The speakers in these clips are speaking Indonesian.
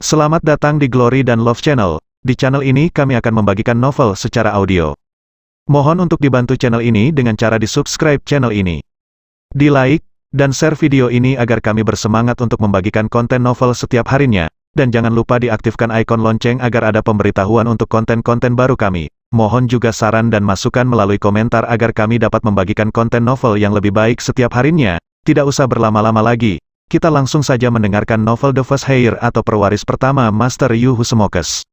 Selamat datang di Glory dan Love Channel. Di channel ini kami akan membagikan novel secara audio. Mohon untuk dibantu channel ini dengan cara di-subscribe channel ini. Di-like, dan share video ini agar kami bersemangat untuk membagikan konten novel setiap harinya. Dan jangan lupa diaktifkan ikon lonceng agar ada pemberitahuan untuk konten-konten baru kami. Mohon juga saran dan masukan melalui komentar agar kami dapat membagikan konten novel yang lebih baik setiap harinya. Tidak usah berlama-lama lagi. Kita langsung saja mendengarkan novel The First Heir atau Perwaris Pertama Master Yu Husumokes.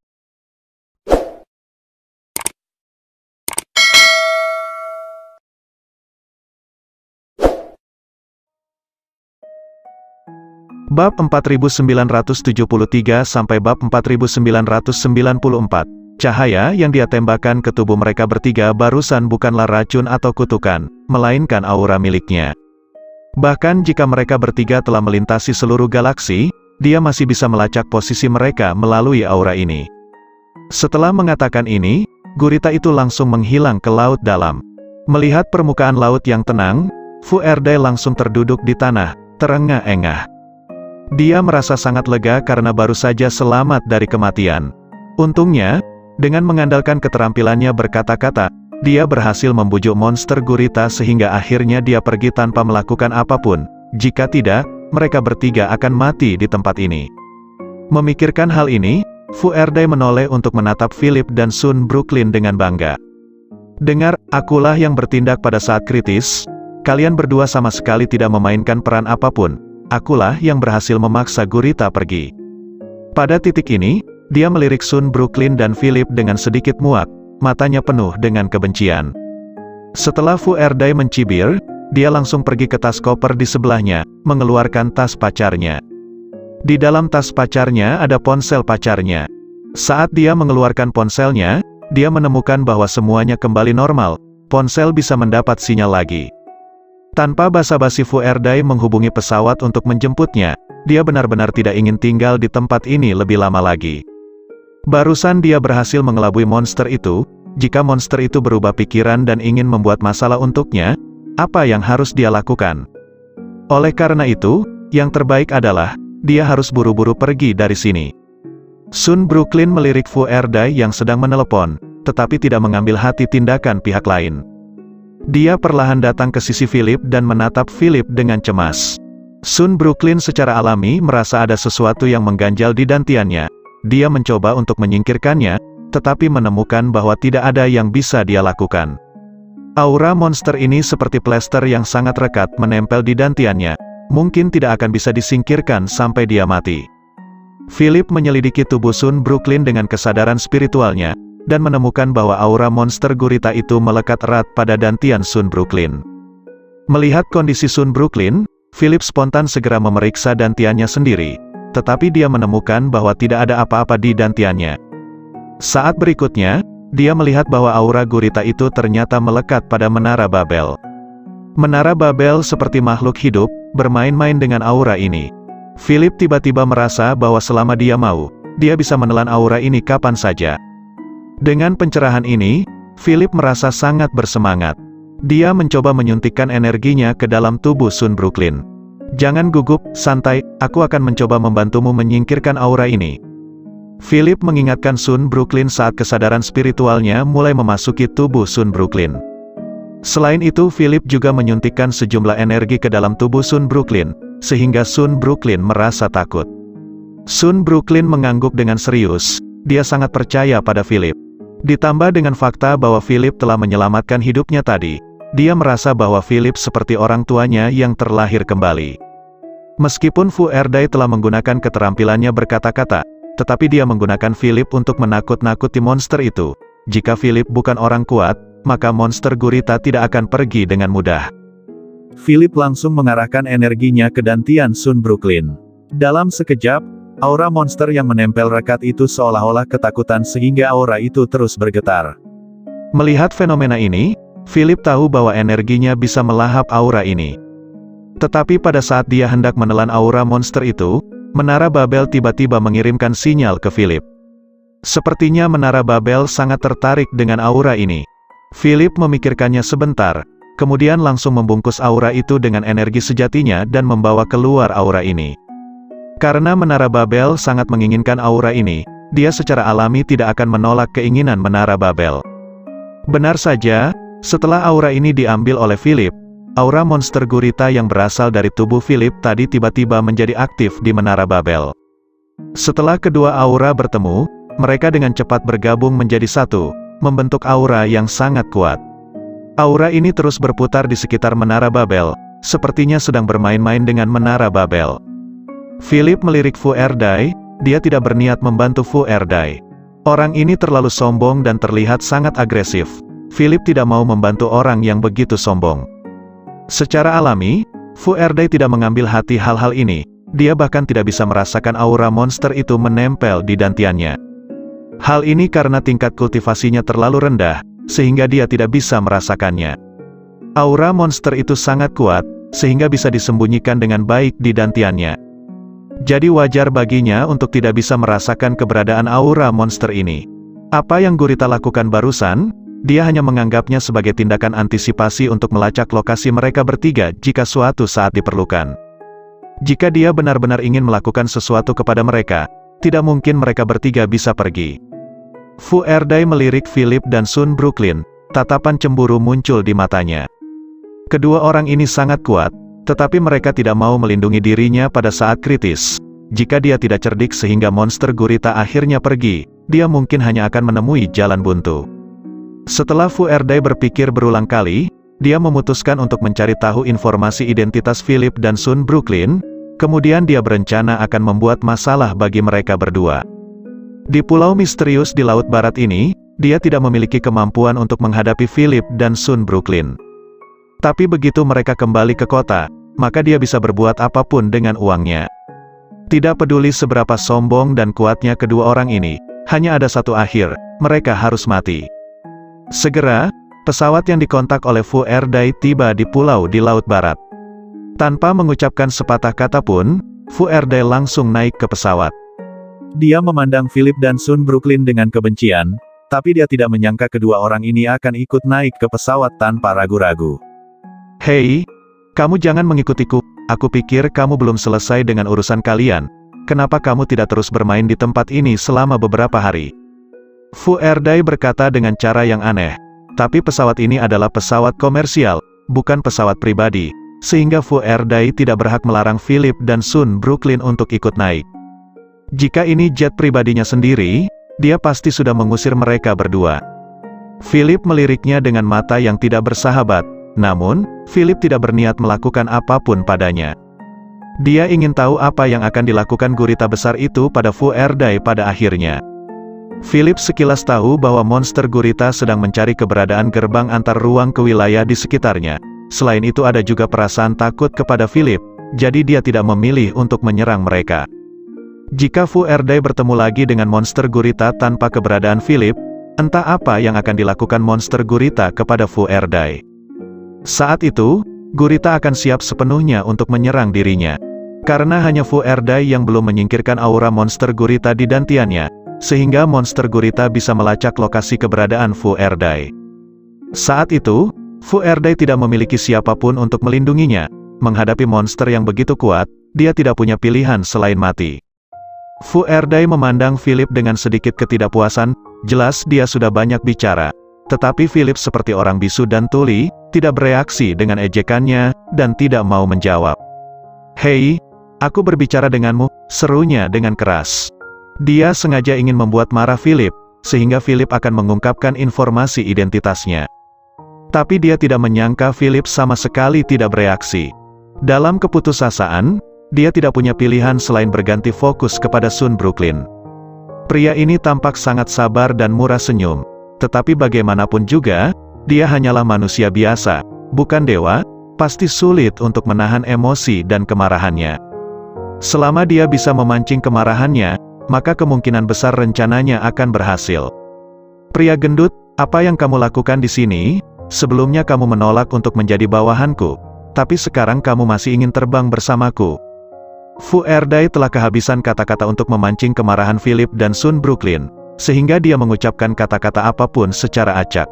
Bab 4973 sampai bab 4994. Cahaya yang dia tembakkan ke tubuh mereka bertiga barusan bukanlah racun atau kutukan, melainkan aura miliknya. Bahkan jika mereka bertiga telah melintasi seluruh galaksi, dia masih bisa melacak posisi mereka melalui aura ini. Setelah mengatakan ini, gurita itu langsung menghilang ke laut dalam. Melihat permukaan laut yang tenang, Fu Erdae langsung terduduk di tanah, terengah-engah. Dia merasa sangat lega karena baru saja selamat dari kematian. Untungnya, dengan mengandalkan keterampilannya berkata-kata, dia berhasil membujuk monster gurita sehingga akhirnya dia pergi tanpa melakukan apapun. Jika tidak, mereka bertiga akan mati di tempat ini. Memikirkan hal ini, Fu Erdae menoleh untuk menatap Philip dan Sun Brooklyn dengan bangga. Dengar, akulah yang bertindak pada saat kritis. Kalian berdua sama sekali tidak memainkan peran apapun. Akulah yang berhasil memaksa gurita pergi. Pada titik ini, dia melirik Sun Brooklyn dan Philip dengan sedikit muak. Matanya penuh dengan kebencian. Setelah Fu Erdae mencibir, dia langsung pergi ke tas koper di sebelahnya, mengeluarkan tas pacarnya. Di dalam tas pacarnya ada ponsel pacarnya. Saat dia mengeluarkan ponselnya, dia menemukan bahwa semuanya kembali normal. Ponsel bisa mendapat sinyal lagi. Tanpa basa-basi Fu Erdae menghubungi pesawat untuk menjemputnya. Dia benar-benar tidak ingin tinggal di tempat ini lebih lama lagi. Barusan dia berhasil mengelabui monster itu. Jika monster itu berubah pikiran dan ingin membuat masalah untuknya, apa yang harus dia lakukan? Oleh karena itu, yang terbaik adalah, dia harus buru-buru pergi dari sini. Sun Brooklyn melirik Fu Erdae yang sedang menelepon, tetapi tidak mengambil hati tindakan pihak lain. Dia perlahan datang ke sisi Philip dan menatap Philip dengan cemas. Sun Brooklyn secara alami merasa ada sesuatu yang mengganjal di dantiannya. Dia mencoba untuk menyingkirkannya, tetapi menemukan bahwa tidak ada yang bisa dia lakukan. Aura monster ini seperti plester yang sangat rekat menempel di dantiannya. Mungkin tidak akan bisa disingkirkan sampai dia mati. Philip menyelidiki tubuh Sun Brooklyn dengan kesadaran spiritualnya, dan menemukan bahwa aura monster gurita itu melekat erat pada dantian Sun Brooklyn. Melihat kondisi Sun Brooklyn, Philip spontan segera memeriksa dantiannya sendiri. Tetapi dia menemukan bahwa tidak ada apa-apa di dantiannya. Saat berikutnya, dia melihat bahwa aura gurita itu ternyata melekat pada Menara Babel. Menara Babel seperti makhluk hidup, bermain-main dengan aura ini. Philip tiba-tiba merasa bahwa selama dia mau, dia bisa menelan aura ini kapan saja. Dengan pencerahan ini, Philip merasa sangat bersemangat. Dia mencoba menyuntikkan energinya ke dalam tubuh Sun Brooklyn. Jangan gugup, santai, aku akan mencoba membantumu menyingkirkan aura ini. Philip mengingatkan Sun Brooklyn saat kesadaran spiritualnya mulai memasuki tubuh Sun Brooklyn. Selain itu Philip juga menyuntikkan sejumlah energi ke dalam tubuh Sun Brooklyn, sehingga Sun Brooklyn merasa takut. Sun Brooklyn mengangguk dengan serius, dia sangat percaya pada Philip. Ditambah dengan fakta bahwa Philip telah menyelamatkan hidupnya tadi, dia merasa bahwa Philip seperti orang tuanya yang terlahir kembali. Meskipun Fu Erdae telah menggunakan keterampilannya berkata-kata, tetapi dia menggunakan Philip untuk menakut-nakuti monster itu. Jika Philip bukan orang kuat, maka monster gurita tidak akan pergi dengan mudah. Philip langsung mengarahkan energinya ke dantian Sun Brooklyn. Dalam sekejap, aura monster yang menempel rekat itu seolah-olah ketakutan sehingga aura itu terus bergetar. Melihat fenomena ini, Philip tahu bahwa energinya bisa melahap aura ini. Tetapi pada saat dia hendak menelan aura monster itu, Menara Babel tiba-tiba mengirimkan sinyal ke Philip. Sepertinya Menara Babel sangat tertarik dengan aura ini. Philip memikirkannya sebentar, kemudian langsung membungkus aura itu dengan energi sejatinya dan membawa keluar aura ini. Karena Menara Babel sangat menginginkan aura ini, dia secara alami tidak akan menolak keinginan Menara Babel. Benar saja, setelah aura ini diambil oleh Philip, aura monster gurita yang berasal dari tubuh Philip tadi tiba-tiba menjadi aktif di Menara Babel. Setelah kedua aura bertemu, mereka dengan cepat bergabung menjadi satu, membentuk aura yang sangat kuat. Aura ini terus berputar di sekitar Menara Babel, sepertinya sedang bermain-main dengan Menara Babel. Philip melirik Fu Erdai, dia tidak berniat membantu Fu Erdai. Orang ini terlalu sombong dan terlihat sangat agresif. Philip tidak mau membantu orang yang begitu sombong. Secara alami, Fu Erdai tidak mengambil hati hal-hal ini, dia bahkan tidak bisa merasakan aura monster itu menempel di dantiannya. Hal ini karena tingkat kultivasinya terlalu rendah, sehingga dia tidak bisa merasakannya. Aura monster itu sangat kuat, sehingga bisa disembunyikan dengan baik di dantiannya. Jadi wajar baginya untuk tidak bisa merasakan keberadaan aura monster ini. Apa yang Gurita lakukan barusan, dia hanya menganggapnya sebagai tindakan antisipasi untuk melacak lokasi mereka bertiga jika suatu saat diperlukan. Jika dia benar-benar ingin melakukan sesuatu kepada mereka, tidak mungkin mereka bertiga bisa pergi. Fu Erdai melirik Philip dan Sun Brooklyn, tatapan cemburu muncul di matanya. Kedua orang ini sangat kuat, tetapi mereka tidak mau melindungi dirinya pada saat kritis. Jika dia tidak cerdik sehingga monster gurita akhirnya pergi, dia mungkin hanya akan menemui jalan buntu. Setelah Fu Erdai berpikir berulang kali, dia memutuskan untuk mencari tahu informasi identitas Philip dan Sun Brooklyn, kemudian dia berencana akan membuat masalah bagi mereka berdua. Di pulau misterius di Laut Barat ini, dia tidak memiliki kemampuan untuk menghadapi Philip dan Sun Brooklyn. Tapi begitu mereka kembali ke kota, maka dia bisa berbuat apapun dengan uangnya. Tidak peduli seberapa sombong dan kuatnya kedua orang ini, hanya ada satu akhir, mereka harus mati. Segera, pesawat yang dikontak oleh Fu Erdai tiba di pulau di Laut Barat. Tanpa mengucapkan sepatah kata pun, Fu Erdai langsung naik ke pesawat. Dia memandang Philip dan Sun Brooklyn dengan kebencian, tapi dia tidak menyangka kedua orang ini akan ikut naik ke pesawat tanpa ragu-ragu. Hei, kamu jangan mengikutiku, aku pikir kamu belum selesai dengan urusan kalian, kenapa kamu tidak terus bermain di tempat ini selama beberapa hari? Fu Erdai berkata dengan cara yang aneh, tapi pesawat ini adalah pesawat komersial, bukan pesawat pribadi, sehingga Fu Erdai tidak berhak melarang Philip dan Sun Brooklyn untuk ikut naik. Jika ini jet pribadinya sendiri, dia pasti sudah mengusir mereka berdua. Philip meliriknya dengan mata yang tidak bersahabat. Namun, Philip tidak berniat melakukan apapun padanya. Dia ingin tahu apa yang akan dilakukan gurita besar itu pada Fu Erdai pada akhirnya. Philip sekilas tahu bahwa monster gurita sedang mencari keberadaan gerbang antar ruang ke wilayah di sekitarnya. Selain itu ada juga perasaan takut kepada Philip, jadi dia tidak memilih untuk menyerang mereka. Jika Fu Erdai bertemu lagi dengan monster gurita tanpa keberadaan Philip, entah apa yang akan dilakukan monster gurita kepada Fu Erdai. Saat itu, gurita akan siap sepenuhnya untuk menyerang dirinya. Karena hanya Fu Erdai yang belum menyingkirkan aura monster gurita di dantiannya, sehingga monster gurita bisa melacak lokasi keberadaan Fu Erdai. Saat itu, Fu Erdai tidak memiliki siapapun untuk melindunginya. Menghadapi monster yang begitu kuat, dia tidak punya pilihan selain mati. Fu Erdai memandang Philip dengan sedikit ketidakpuasan, jelas dia sudah banyak bicara. Tetapi Philip seperti orang bisu dan tuli, tidak bereaksi dengan ejekannya, dan tidak mau menjawab. Hei, aku berbicara denganmu, serunya dengan keras. Dia sengaja ingin membuat marah Philip, sehingga Philip akan mengungkapkan informasi identitasnya. Tapi dia tidak menyangka Philip sama sekali tidak bereaksi. Dalam keputusasaan, dia tidak punya pilihan selain berganti fokus kepada Sun Brooklyn. Pria ini tampak sangat sabar dan murah senyum. Tetapi bagaimanapun juga, dia hanyalah manusia biasa, bukan dewa, pasti sulit untuk menahan emosi dan kemarahannya. Selama dia bisa memancing kemarahannya, maka kemungkinan besar rencananya akan berhasil. Pria gendut, apa yang kamu lakukan di sini? Sebelumnya kamu menolak untuk menjadi bawahanku, tapi sekarang kamu masih ingin terbang bersamaku. Fu Erdai telah kehabisan kata-kata untuk memancing kemarahan Philip dan Sun Brooklyn, sehingga dia mengucapkan kata-kata apapun secara acak.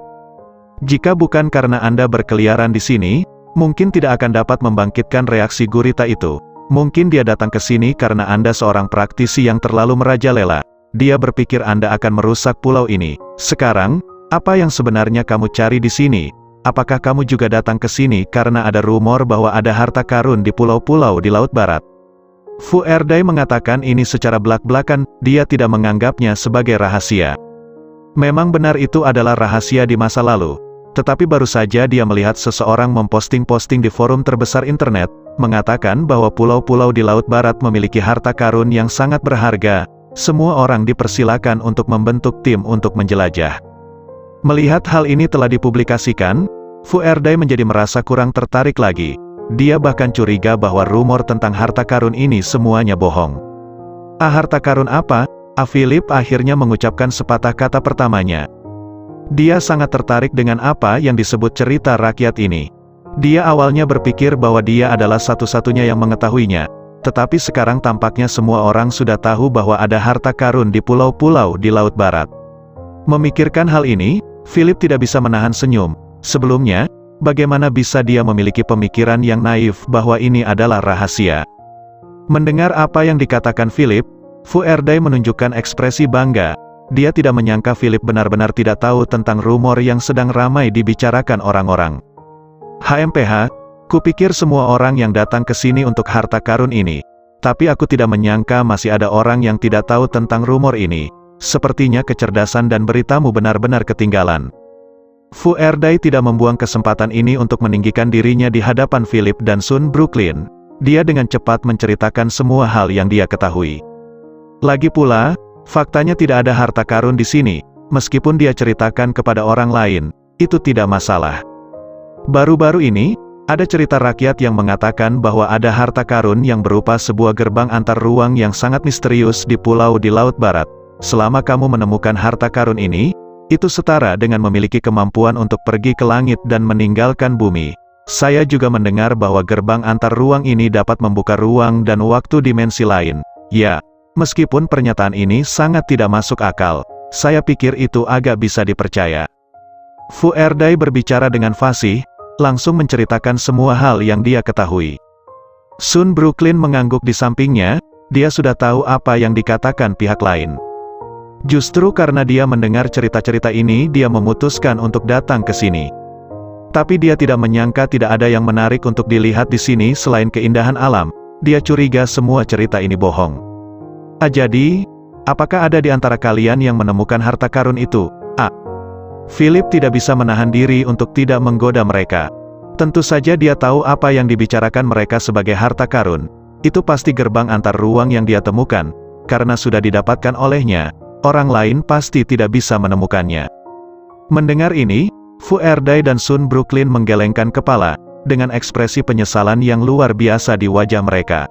Jika bukan karena Anda berkeliaran di sini, mungkin tidak akan dapat membangkitkan reaksi gurita itu. Mungkin dia datang ke sini karena Anda seorang praktisi yang terlalu merajalela. Dia berpikir Anda akan merusak pulau ini. Sekarang, apa yang sebenarnya kamu cari di sini? Apakah kamu juga datang ke sini karena ada rumor bahwa ada harta karun di pulau-pulau di Laut Barat?" Fu Erdai mengatakan ini secara belak-belakan, dia tidak menganggapnya sebagai rahasia. Memang benar itu adalah rahasia di masa lalu. Tetapi baru saja dia melihat seseorang memposting-posting di forum terbesar internet, mengatakan bahwa pulau-pulau di Laut Barat memiliki harta karun yang sangat berharga. Semua orang dipersilakan untuk membentuk tim untuk menjelajah. Melihat hal ini telah dipublikasikan, Fu Erdai menjadi merasa kurang tertarik lagi. Dia bahkan curiga bahwa rumor tentang harta karun ini semuanya bohong. Harta karun apa? Philip akhirnya mengucapkan sepatah kata pertamanya. Dia sangat tertarik dengan apa yang disebut cerita rakyat ini. Dia awalnya berpikir bahwa dia adalah satu-satunya yang mengetahuinya, tetapi sekarang tampaknya semua orang sudah tahu bahwa ada harta karun di pulau-pulau di Laut Barat. Memikirkan hal ini, Philip tidak bisa menahan senyum. Sebelumnya, bagaimana bisa dia memiliki pemikiran yang naif bahwa ini adalah rahasia? Mendengar apa yang dikatakan Philip, Fu Erdai menunjukkan ekspresi bangga. Dia tidak menyangka Philip benar-benar tidak tahu tentang rumor yang sedang ramai dibicarakan orang-orang. "HMPH, kupikir semua orang yang datang ke sini untuk harta karun ini. Tapi aku tidak menyangka masih ada orang yang tidak tahu tentang rumor ini. Sepertinya kecerdasan dan beritamu benar-benar ketinggalan." Fu Erdai tidak membuang kesempatan ini untuk meninggikan dirinya di hadapan Philip dan Sun Brooklyn. Dia dengan cepat menceritakan semua hal yang dia ketahui. Lagi pula, faktanya tidak ada harta karun di sini. Meskipun dia ceritakan kepada orang lain, itu tidak masalah. Baru-baru ini, ada cerita rakyat yang mengatakan bahwa ada harta karun yang berupa sebuah gerbang antar ruang yang sangat misterius di pulau di Laut Barat. Selama kamu menemukan harta karun ini, itu setara dengan memiliki kemampuan untuk pergi ke langit dan meninggalkan bumi. Saya juga mendengar bahwa gerbang antar ruang ini dapat membuka ruang dan waktu dimensi lain. Ya, meskipun pernyataan ini sangat tidak masuk akal, saya pikir itu agak bisa dipercaya. Fu Erdai berbicara dengan fasih, langsung menceritakan semua hal yang dia ketahui. Sun Brooklyn mengangguk di sampingnya, dia sudah tahu apa yang dikatakan pihak lain. Justru karena dia mendengar cerita-cerita ini, dia memutuskan untuk datang ke sini. Tapi dia tidak menyangka tidak ada yang menarik untuk dilihat di sini selain keindahan alam. Dia curiga semua cerita ini bohong. Jadi, apakah ada di antara kalian yang menemukan harta karun itu? Philip tidak bisa menahan diri untuk tidak menggoda mereka. Tentu saja dia tahu apa yang dibicarakan mereka sebagai harta karun. Itu pasti gerbang antar ruang yang dia temukan. Karena sudah didapatkan olehnya, orang lain pasti tidak bisa menemukannya. Mendengar ini, Fu Erdai dan Sun Brooklyn menggelengkan kepala, dengan ekspresi penyesalan yang luar biasa di wajah mereka.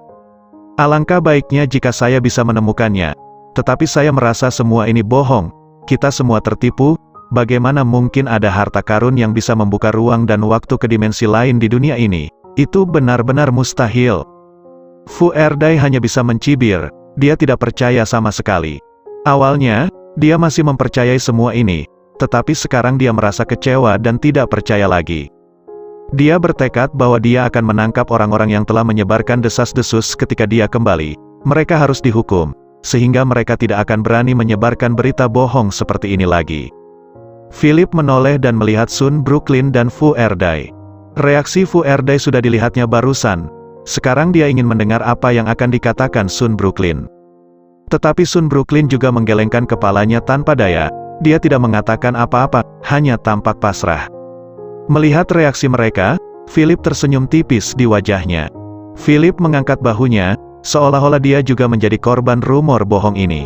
"Alangkah baiknya jika saya bisa menemukannya. Tetapi saya merasa semua ini bohong. Kita semua tertipu. Bagaimana mungkin ada harta karun yang bisa membuka ruang dan waktu ke dimensi lain di dunia ini? Itu benar-benar mustahil." Fu Erdai hanya bisa mencibir. Dia tidak percaya sama sekali. Awalnya, dia masih mempercayai semua ini, tetapi sekarang dia merasa kecewa dan tidak percaya lagi. Dia bertekad bahwa dia akan menangkap orang-orang yang telah menyebarkan desas-desus ketika dia kembali. Mereka harus dihukum, sehingga mereka tidak akan berani menyebarkan berita bohong seperti ini lagi. Philip menoleh dan melihat Sun Brooklyn dan Fu Erdai. Reaksi Fu Erdai sudah dilihatnya barusan. Sekarang dia ingin mendengar apa yang akan dikatakan Sun Brooklyn. Tetapi Sun Brooklyn juga menggelengkan kepalanya tanpa daya. Dia tidak mengatakan apa-apa, hanya tampak pasrah. Melihat reaksi mereka, Philip tersenyum tipis di wajahnya. Philip mengangkat bahunya, seolah-olah dia juga menjadi korban rumor bohong ini.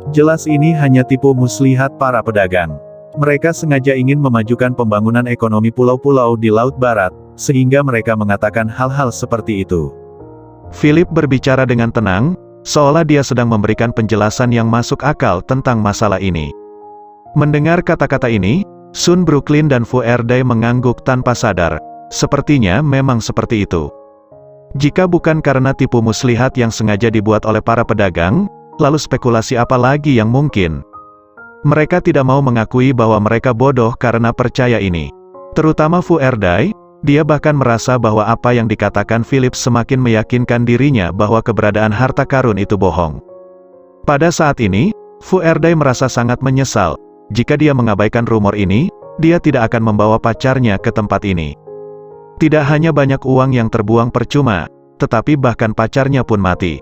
Jelas ini hanya tipu muslihat para pedagang. Mereka sengaja ingin memajukan pembangunan ekonomi pulau-pulau di Laut Barat, sehingga mereka mengatakan hal-hal seperti itu. Philip berbicara dengan tenang, seolah dia sedang memberikan penjelasan yang masuk akal tentang masalah ini. Mendengar kata-kata ini, Sun Brooklyn dan Fu Erdai mengangguk tanpa sadar. Sepertinya memang seperti itu. Jika bukan karena tipu muslihat yang sengaja dibuat oleh para pedagang, lalu spekulasi apa lagi yang mungkin? Mereka tidak mau mengakui bahwa mereka bodoh karena percaya ini. Terutama Fu Erdai, Dia bahkan merasa bahwa apa yang dikatakan Philip semakin meyakinkan dirinya bahwa keberadaan harta karun itu bohong. Pada saat ini, Fu Erdai merasa sangat menyesal. Jika dia mengabaikan rumor ini, dia tidak akan membawa pacarnya ke tempat ini. Tidak hanya banyak uang yang terbuang percuma, tetapi bahkan pacarnya pun mati.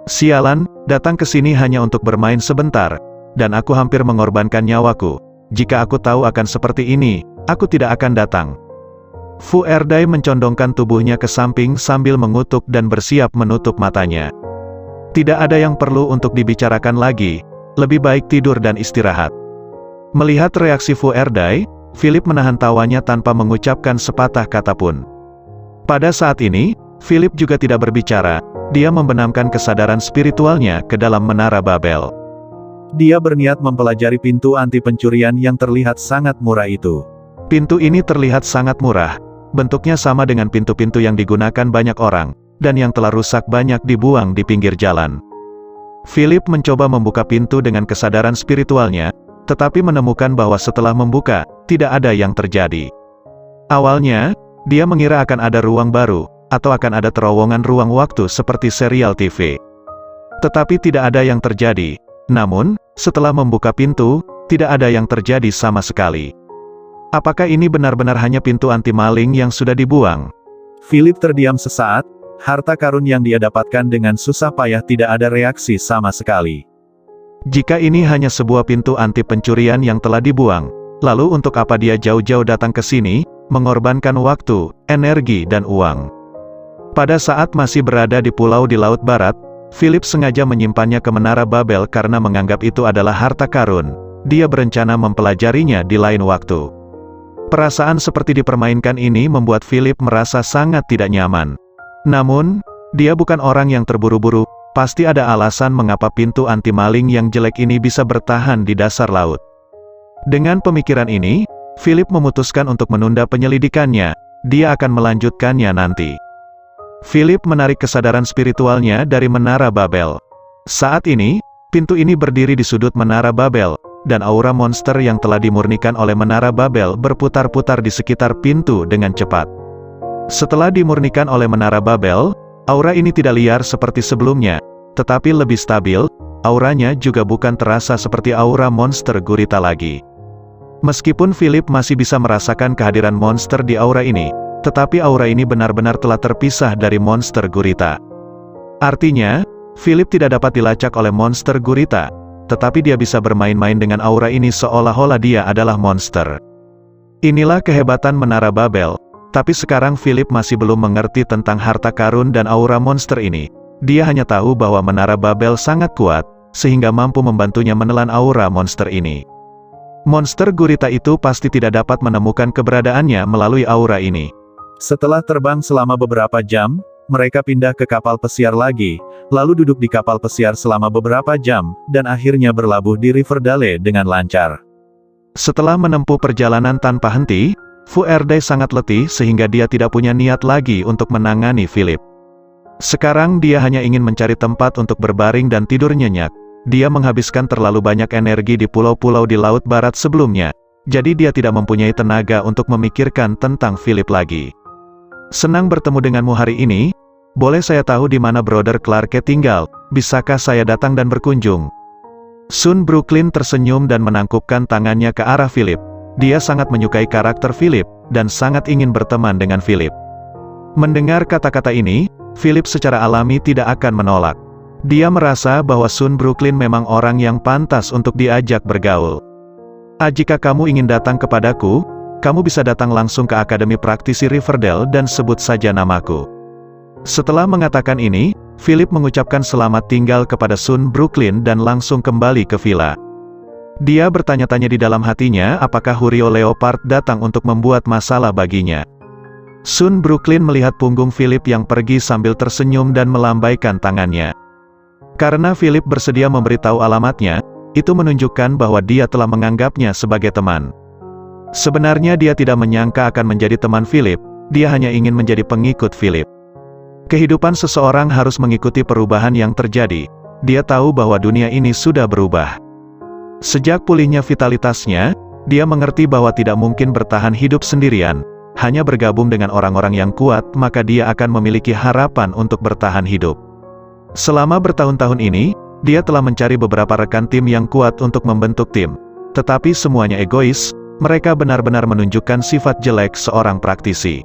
Sialan, datang ke sini hanya untuk bermain sebentar, dan aku hampir mengorbankan nyawaku. Jika aku tahu akan seperti ini, aku tidak akan datang. Fu Erdai mencondongkan tubuhnya ke samping sambil mengutuk dan bersiap menutup matanya. Tidak ada yang perlu untuk dibicarakan lagi, lebih baik tidur dan istirahat. Melihat reaksi Fu Erdai, Philip menahan tawanya tanpa mengucapkan sepatah kata pun. Pada saat ini, Philip juga tidak berbicara, dia membenamkan kesadaran spiritualnya ke dalam menara Babel. Dia berniat mempelajari pintu anti pencurian yang terlihat sangat murah itu. Pintu ini terlihat sangat murah, bentuknya sama dengan pintu-pintu yang digunakan banyak orang, dan yang telah rusak banyak dibuang di pinggir jalan. Philip mencoba membuka pintu dengan kesadaran spiritualnya, tetapi menemukan bahwa setelah membuka, tidak ada yang terjadi. Awalnya, dia mengira akan ada ruang baru, atau akan ada terowongan ruang waktu seperti serial TV. Tetapi tidak ada yang terjadi. Namun, setelah membuka pintu, tidak ada yang terjadi sama sekali. Apakah ini benar-benar hanya pintu anti maling yang sudah dibuang? Philip terdiam sesaat, harta karun yang dia dapatkan dengan susah payah tidak ada reaksi sama sekali. Jika ini hanya sebuah pintu anti pencurian yang telah dibuang, lalu untuk apa dia jauh-jauh datang ke sini, mengorbankan waktu, energi dan uang? Pada saat masih berada di pulau di Laut Barat, Philip sengaja menyimpannya ke menara Babel karena menganggap itu adalah harta karun. Dia berencana mempelajarinya di lain waktu. Perasaan seperti dipermainkan ini membuat Philip merasa sangat tidak nyaman. Namun, dia bukan orang yang terburu-buru, pasti ada alasan mengapa pintu anti maling yang jelek ini bisa bertahan di dasar laut. Dengan pemikiran ini, Philip memutuskan untuk menunda penyelidikannya, dia akan melanjutkannya nanti. Philip menarik kesadaran spiritualnya dari menara Babel. Saat ini, pintu ini berdiri di sudut menara Babel, dan aura monster yang telah dimurnikan oleh menara Babel berputar-putar di sekitar pintu dengan cepat. Setelah dimurnikan oleh menara Babel, aura ini tidak liar seperti sebelumnya, tetapi lebih stabil, auranya juga bukan terasa seperti aura monster gurita lagi. Meskipun Philip masih bisa merasakan kehadiran monster di aura ini, tetapi aura ini benar-benar telah terpisah dari monster gurita. Artinya, Philip tidak dapat dilacak oleh monster gurita, tetapi dia bisa bermain-main dengan aura ini seolah-olah dia adalah monster. Inilah kehebatan menara Babel, tapi sekarang Philip masih belum mengerti tentang harta karun dan aura monster ini. Dia hanya tahu bahwa menara Babel sangat kuat, sehingga mampu membantunya menelan aura monster ini. Monster gurita itu pasti tidak dapat menemukan keberadaannya melalui aura ini. Setelah terbang selama beberapa jam, mereka pindah ke kapal pesiar lagi, lalu duduk di kapal pesiar selama beberapa jam, dan akhirnya berlabuh di Riverdale dengan lancar. Setelah menempuh perjalanan tanpa henti, Fu Erdai sangat letih sehingga dia tidak punya niat lagi untuk menangani Philip. Sekarang dia hanya ingin mencari tempat untuk berbaring dan tidur nyenyak. Dia menghabiskan terlalu banyak energi di pulau-pulau di Laut Barat sebelumnya, jadi dia tidak mempunyai tenaga untuk memikirkan tentang Philip lagi. Senang bertemu denganmu hari ini. Boleh saya tahu di mana Brother Clarke tinggal? Bisakah saya datang dan berkunjung? Sun Brooklyn tersenyum dan menangkupkan tangannya ke arah Philip. Dia sangat menyukai karakter Philip, dan sangat ingin berteman dengan Philip. Mendengar kata-kata ini, Philip secara alami tidak akan menolak. Dia merasa bahwa Sun Brooklyn memang orang yang pantas untuk diajak bergaul. Jika kamu ingin datang kepadaku, kamu bisa datang langsung ke Akademi Praktisi Riverdale dan sebut saja namaku. Setelah mengatakan ini, Philip mengucapkan selamat tinggal kepada Sun Brooklyn dan langsung kembali ke villa. Dia bertanya-tanya di dalam hatinya apakah Hurio Leopard datang untuk membuat masalah baginya. Sun Brooklyn melihat punggung Philip yang pergi sambil tersenyum dan melambaikan tangannya. Karena Philip bersedia memberitahu alamatnya, itu menunjukkan bahwa dia telah menganggapnya sebagai teman. Sebenarnya dia tidak menyangka akan menjadi teman Philip, dia hanya ingin menjadi pengikut Philip. Kehidupan seseorang harus mengikuti perubahan yang terjadi. Dia tahu bahwa dunia ini sudah berubah. Sejak pulihnya vitalitasnya, dia mengerti bahwa tidak mungkin bertahan hidup sendirian. hanya bergabung dengan orang-orang yang kuat maka dia akan memiliki harapan untuk bertahan hidup. Selama bertahun-tahun ini, dia telah mencari beberapa rekan tim yang kuat untuk membentuk tim. Tetapi semuanya egois, mereka benar-benar menunjukkan sifat jelek seorang praktisi.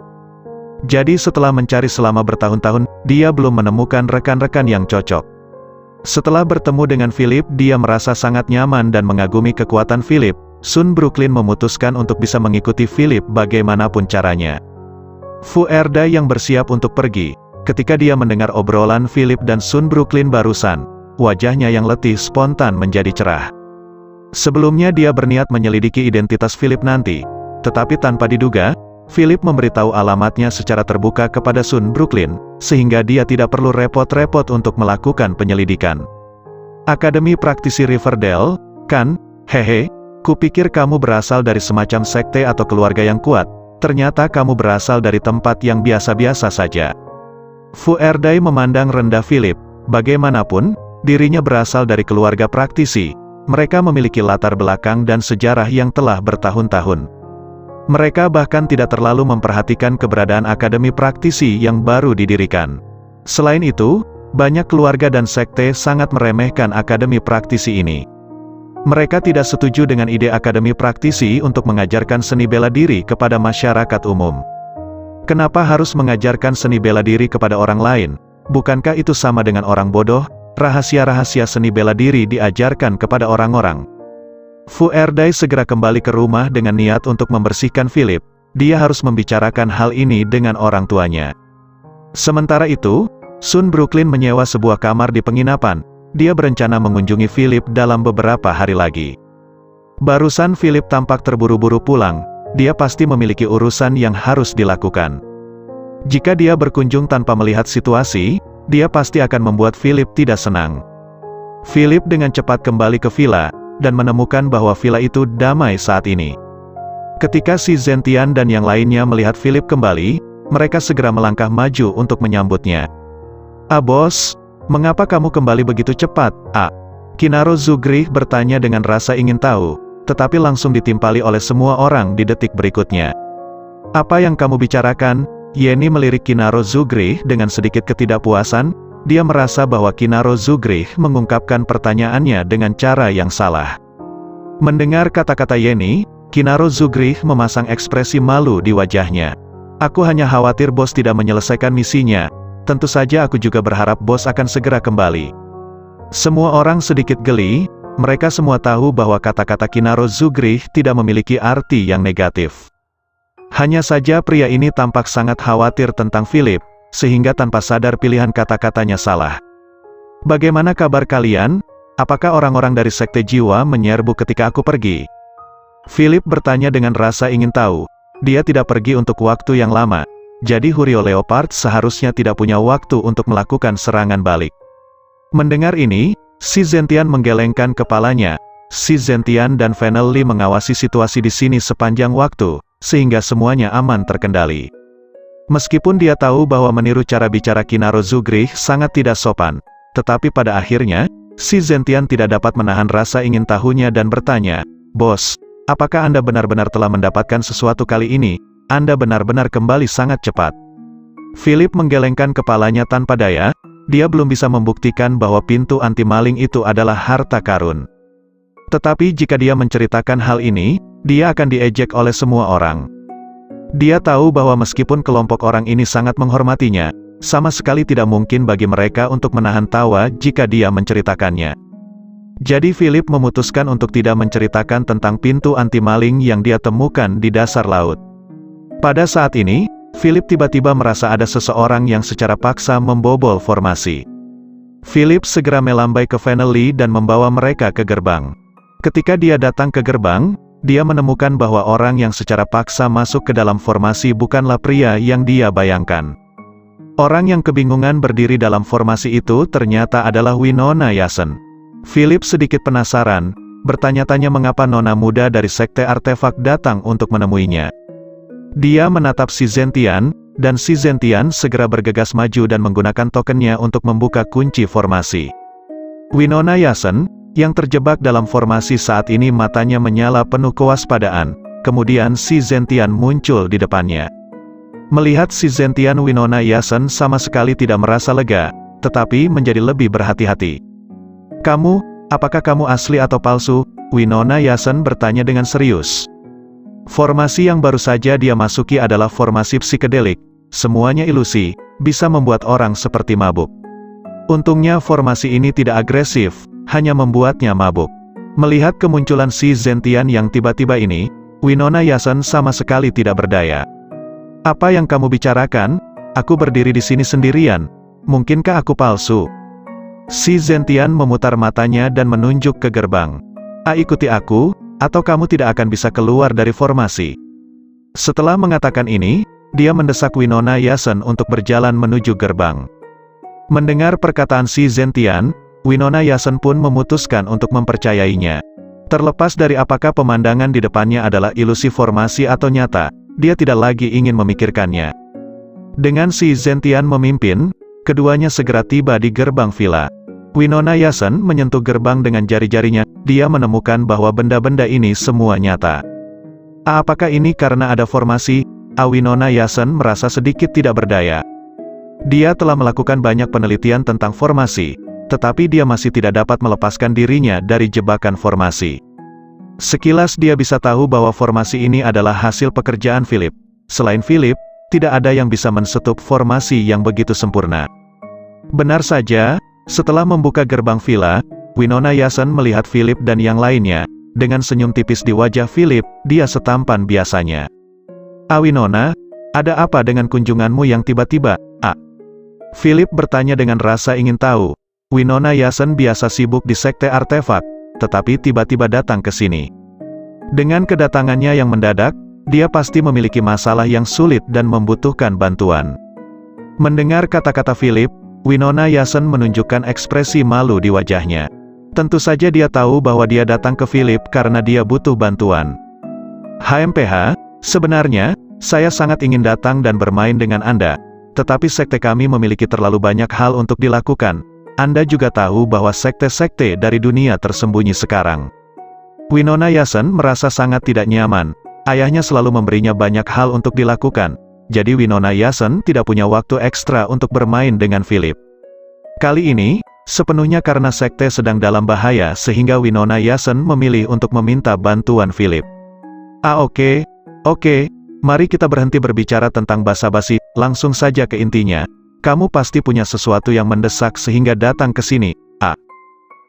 Jadi setelah mencari selama bertahun-tahun, dia belum menemukan rekan-rekan yang cocok. Setelah bertemu dengan Philip, dia merasa sangat nyaman dan mengagumi kekuatan Philip. Sun Brooklyn memutuskan untuk bisa mengikuti Philip bagaimanapun caranya. Fu Erdai yang bersiap untuk pergi. Ketika dia mendengar obrolan Philip dan Sun Brooklyn barusan, wajahnya yang letih spontan menjadi cerah. Sebelumnya dia berniat menyelidiki identitas Philip nanti, tetapi tanpa diduga, Philip memberitahu alamatnya secara terbuka kepada Sun Brooklyn, sehingga dia tidak perlu repot-repot untuk melakukan penyelidikan. Akademi Praktisi Riverdale, kan? Hehe. Kupikir kamu berasal dari semacam sekte atau keluarga yang kuat, ternyata kamu berasal dari tempat yang biasa-biasa saja. Fu Erdai memandang rendah Philip, bagaimanapun, dirinya berasal dari keluarga praktisi, mereka memiliki latar belakang dan sejarah yang telah bertahun-tahun. Mereka bahkan tidak terlalu memperhatikan keberadaan akademi praktisi yang baru didirikan. Selain itu, banyak keluarga dan sekte sangat meremehkan akademi praktisi ini. Mereka tidak setuju dengan ide akademi praktisi untuk mengajarkan seni bela diri kepada masyarakat umum. Kenapa harus mengajarkan seni bela diri kepada orang lain? Bukankah itu sama dengan orang bodoh? Rahasia-rahasia seni bela diri diajarkan kepada orang-orang. Fu Erdai segera kembali ke rumah dengan niat untuk membersihkan Philip. Dia harus membicarakan hal ini dengan orang tuanya. Sementara itu, Sun Brooklyn menyewa sebuah kamar di penginapan. Dia berencana mengunjungi Philip dalam beberapa hari lagi. Barusan Philip tampak terburu-buru pulang, dia pasti memiliki urusan yang harus dilakukan. Jika dia berkunjung tanpa melihat situasi, dia pasti akan membuat Philip tidak senang. Philip dengan cepat kembali ke villa, dan menemukan bahwa villa itu damai saat ini. Ketika si Zentian dan yang lainnya melihat Philip kembali, mereka segera melangkah maju untuk menyambutnya. "Ah bos, mengapa kamu kembali begitu cepat, ah?" Kinaro Zugrih bertanya dengan rasa ingin tahu, tetapi langsung ditimpali oleh semua orang di detik berikutnya. "Apa yang kamu bicarakan?" Yenny melirik Kinaro Zugrih dengan sedikit ketidakpuasan. Dia merasa bahwa Kinaro Zugrih mengungkapkan pertanyaannya dengan cara yang salah. Mendengar kata-kata Yenny, Kinaro Zugrih memasang ekspresi malu di wajahnya. "Aku hanya khawatir bos tidak menyelesaikan misinya. Tentu saja aku juga berharap bos akan segera kembali." Semua orang sedikit geli, mereka semua tahu bahwa kata-kata Kinaro Zugrih tidak memiliki arti yang negatif. Hanya saja pria ini tampak sangat khawatir tentang Philip, sehingga tanpa sadar pilihan kata-katanya salah. "Bagaimana kabar kalian? Apakah orang-orang dari Sekte Jiwa menyerbu ketika aku pergi?" Philip bertanya dengan rasa ingin tahu. Dia tidak pergi untuk waktu yang lama, jadi Hurio Leopard seharusnya tidak punya waktu untuk melakukan serangan balik. Mendengar ini, si Zentian menggelengkan kepalanya. Si Zentian dan Vanelli mengawasi situasi di sini sepanjang waktu, sehingga semuanya aman terkendali. Meskipun dia tahu bahwa meniru cara bicara Kinaro Zugrih sangat tidak sopan, tetapi pada akhirnya, si Zentian tidak dapat menahan rasa ingin tahunya dan bertanya, "Bos, apakah Anda benar-benar telah mendapatkan sesuatu kali ini? Anda benar-benar kembali sangat cepat." Philip menggelengkan kepalanya tanpa daya, dia belum bisa membuktikan bahwa pintu anti maling itu adalah harta karun. Tetapi jika dia menceritakan hal ini, dia akan diejek oleh semua orang. Dia tahu bahwa meskipun kelompok orang ini sangat menghormatinya, sama sekali tidak mungkin bagi mereka untuk menahan tawa jika dia menceritakannya. Jadi Philip memutuskan untuk tidak menceritakan tentang pintu anti maling yang dia temukan di dasar laut. Pada saat ini, Philip tiba-tiba merasa ada seseorang yang secara paksa membobol formasi. Philip segera melambai ke Vanelli dan membawa mereka ke gerbang. Ketika dia datang ke gerbang, dia menemukan bahwa orang yang secara paksa masuk ke dalam formasi bukanlah pria yang dia bayangkan. Orang yang kebingungan berdiri dalam formasi itu ternyata adalah Winona Yasen. Philip sedikit penasaran, bertanya-tanya mengapa nona muda dari Sekte Artefak datang untuk menemuinya. Dia menatap si Zentian, dan si Zentian segera bergegas maju dan menggunakan tokennya untuk membuka kunci formasi. Winona Yasen, yang terjebak dalam formasi saat ini matanya menyala penuh kewaspadaan, kemudian si Zentian muncul di depannya. Melihat si Zentian, Winona Yasson sama sekali tidak merasa lega, tetapi menjadi lebih berhati-hati. "Kamu, apakah kamu asli atau palsu?" Winona Yasson bertanya dengan serius. Formasi yang baru saja dia masuki adalah formasi psikedelik. Semuanya ilusi, bisa membuat orang seperti mabuk. Untungnya formasi ini tidak agresif, hanya membuatnya mabuk. Melihat kemunculan si Zentian yang tiba-tiba ini, Winona Yasson sama sekali tidak berdaya. "Apa yang kamu bicarakan? Aku berdiri di sini sendirian. Mungkinkah aku palsu?" Si Zentian memutar matanya dan menunjuk ke gerbang. Ikuti aku, atau kamu tidak akan bisa keluar dari formasi." Setelah mengatakan ini, dia mendesak Winona Yasson untuk berjalan menuju gerbang. Mendengar perkataan si Zentian, Winona Yasson pun memutuskan untuk mempercayainya. Terlepas dari apakah pemandangan di depannya adalah ilusi formasi atau nyata, dia tidak lagi ingin memikirkannya. Dengan si Zentian memimpin, keduanya segera tiba di gerbang villa. Winona Yasson menyentuh gerbang dengan jari-jarinya, dia menemukan bahwa benda-benda ini semua nyata. Apakah ini karena ada formasi? Winona Yasson merasa sedikit tidak berdaya. Dia telah melakukan banyak penelitian tentang formasi, tetapi dia masih tidak dapat melepaskan dirinya dari jebakan formasi. Sekilas dia bisa tahu bahwa formasi ini adalah hasil pekerjaan Philip. Selain Philip, tidak ada yang bisa mensetup formasi yang begitu sempurna. Benar saja, setelah membuka gerbang villa, Winona Yasson melihat Philip dan yang lainnya. Dengan senyum tipis di wajah Philip, dia setampan biasanya. Winona, ada apa dengan kunjunganmu yang tiba-tiba?" Philip bertanya dengan rasa ingin tahu. Winona Yasson biasa sibuk di sekte artefak, tetapi tiba-tiba datang ke sini. Dengan kedatangannya yang mendadak, dia pasti memiliki masalah yang sulit dan membutuhkan bantuan. Mendengar kata-kata Philip, Winona Yasson menunjukkan ekspresi malu di wajahnya. Tentu saja dia tahu bahwa dia datang ke Philip karena dia butuh bantuan. "HMPH, sebenarnya, saya sangat ingin datang dan bermain dengan Anda. Tetapi sekte kami memiliki terlalu banyak hal untuk dilakukan. Anda juga tahu bahwa sekte-sekte dari dunia tersembunyi sekarang." Winona Yasson merasa sangat tidak nyaman. Ayahnya selalu memberinya banyak hal untuk dilakukan. Jadi Winona Yasson tidak punya waktu ekstra untuk bermain dengan Philip. Kali ini, sepenuhnya karena sekte sedang dalam bahaya sehingga Winona Yasson memilih untuk meminta bantuan Philip. Oke, mari kita berhenti berbicara tentang basa-basi, langsung saja ke intinya. Kamu pasti punya sesuatu yang mendesak sehingga datang ke sini.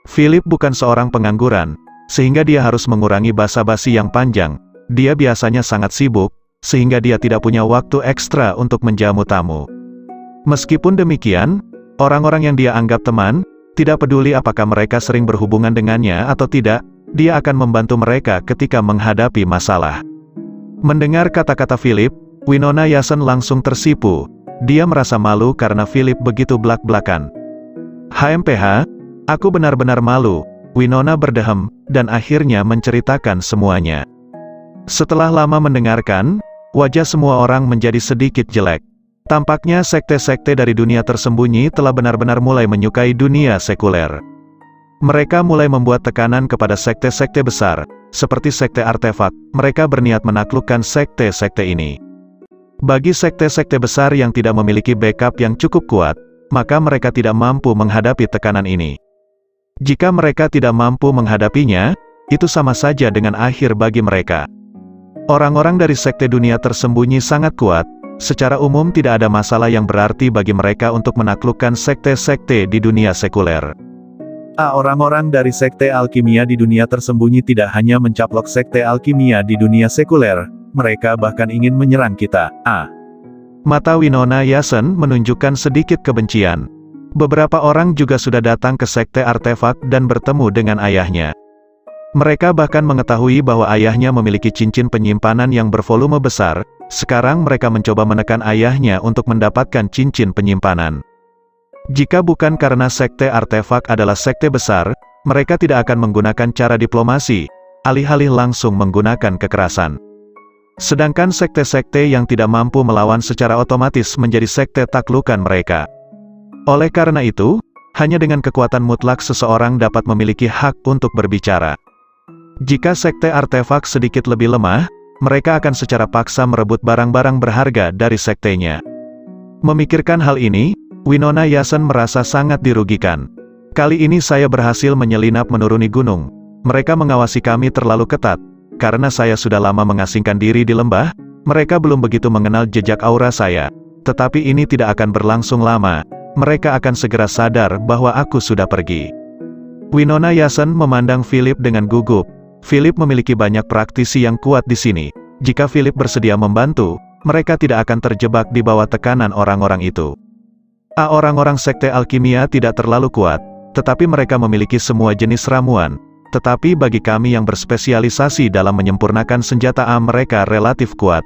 Philip bukan seorang pengangguran, sehingga dia harus mengurangi basa-basi yang panjang. Dia biasanya sangat sibuk, sehingga dia tidak punya waktu ekstra untuk menjamu tamu. Meskipun demikian, orang-orang yang dia anggap teman, tidak peduli apakah mereka sering berhubungan dengannya atau tidak, dia akan membantu mereka ketika menghadapi masalah. Mendengar kata-kata Philip, Winona Yasson langsung tersipu. Dia merasa malu karena Philip begitu blak-blakan. "HMPH, aku benar-benar malu." Winona berdehem, dan akhirnya menceritakan semuanya. Setelah lama mendengarkan, wajah semua orang menjadi sedikit jelek. Tampaknya sekte-sekte dari dunia tersembunyi telah benar-benar mulai menyukai dunia sekuler. Mereka mulai membuat tekanan kepada sekte-sekte besar, seperti sekte artefak. Mereka berniat menaklukkan sekte-sekte ini. Bagi sekte-sekte besar yang tidak memiliki backup yang cukup kuat, maka mereka tidak mampu menghadapi tekanan ini. Jika mereka tidak mampu menghadapinya, itu sama saja dengan akhir bagi mereka. Orang-orang dari sekte dunia tersembunyi sangat kuat, secara umum tidak ada masalah yang berarti bagi mereka untuk menaklukkan sekte-sekte di dunia sekuler. Orang-orang dari sekte alkimia di dunia tersembunyi tidak hanya mencaplok sekte alkimia di dunia sekuler, mereka bahkan ingin menyerang kita. Mata Winona Yasson menunjukkan sedikit kebencian. Beberapa orang juga sudah datang ke sekte artefak dan bertemu dengan ayahnya. Mereka bahkan mengetahui bahwa ayahnya memiliki cincin penyimpanan yang bervolume besar. Sekarang mereka mencoba menekan ayahnya untuk mendapatkan cincin penyimpanan. Jika bukan karena sekte artefak adalah sekte besar, mereka tidak akan menggunakan cara diplomasi, alih-alih langsung menggunakan kekerasan. Sedangkan sekte-sekte yang tidak mampu melawan secara otomatis menjadi sekte taklukan mereka. Oleh karena itu, hanya dengan kekuatan mutlak seseorang dapat memiliki hak untuk berbicara. Jika sekte artefak sedikit lebih lemah, mereka akan secara paksa merebut barang-barang berharga dari sektenya. Memikirkan hal ini, Winona Yasson merasa sangat dirugikan. Kali ini saya berhasil menyelinap menuruni gunung. Mereka mengawasi kami terlalu ketat. Karena saya sudah lama mengasingkan diri di lembah, mereka belum begitu mengenal jejak aura saya. Tetapi ini tidak akan berlangsung lama. Mereka akan segera sadar bahwa aku sudah pergi. Winona Yasson memandang Philip dengan gugup. Philip memiliki banyak praktisi yang kuat di sini. Jika Philip bersedia membantu, mereka tidak akan terjebak di bawah tekanan orang-orang itu. Orang-orang sekte alkimia tidak terlalu kuat, tetapi mereka memiliki semua jenis ramuan. Tetapi bagi kami yang berspesialisasi dalam menyempurnakan senjata mereka relatif kuat.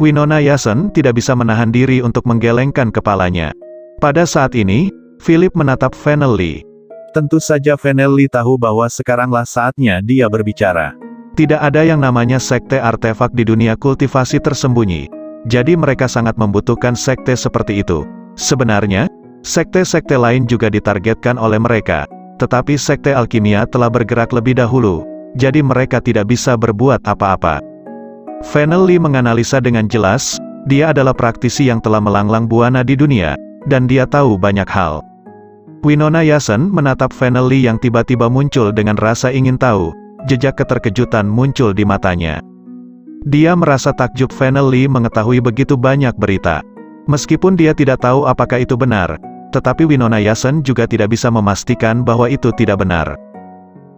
Winona Yasson tidak bisa menahan diri untuk menggelengkan kepalanya. Pada saat ini, Philip menatap Fennelly. Tentu saja Fennelly tahu bahwa sekaranglah saatnya dia berbicara. Tidak ada yang namanya sekte artefak di dunia kultivasi tersembunyi. Jadi mereka sangat membutuhkan sekte seperti itu. Sebenarnya, sekte-sekte lain juga ditargetkan oleh mereka. Tetapi sekte alkimia telah bergerak lebih dahulu. Jadi mereka tidak bisa berbuat apa-apa. Fennelly menganalisa dengan jelas, dia adalah praktisi yang telah melanglang buana di dunia, dan dia tahu banyak hal. Winona Yasson menatap Fennelly yang tiba-tiba muncul dengan rasa ingin tahu, jejak keterkejutan muncul di matanya. Dia merasa takjub Fennelly mengetahui begitu banyak berita. Meskipun dia tidak tahu apakah itu benar, tetapi Winona Yasson juga tidak bisa memastikan bahwa itu tidak benar.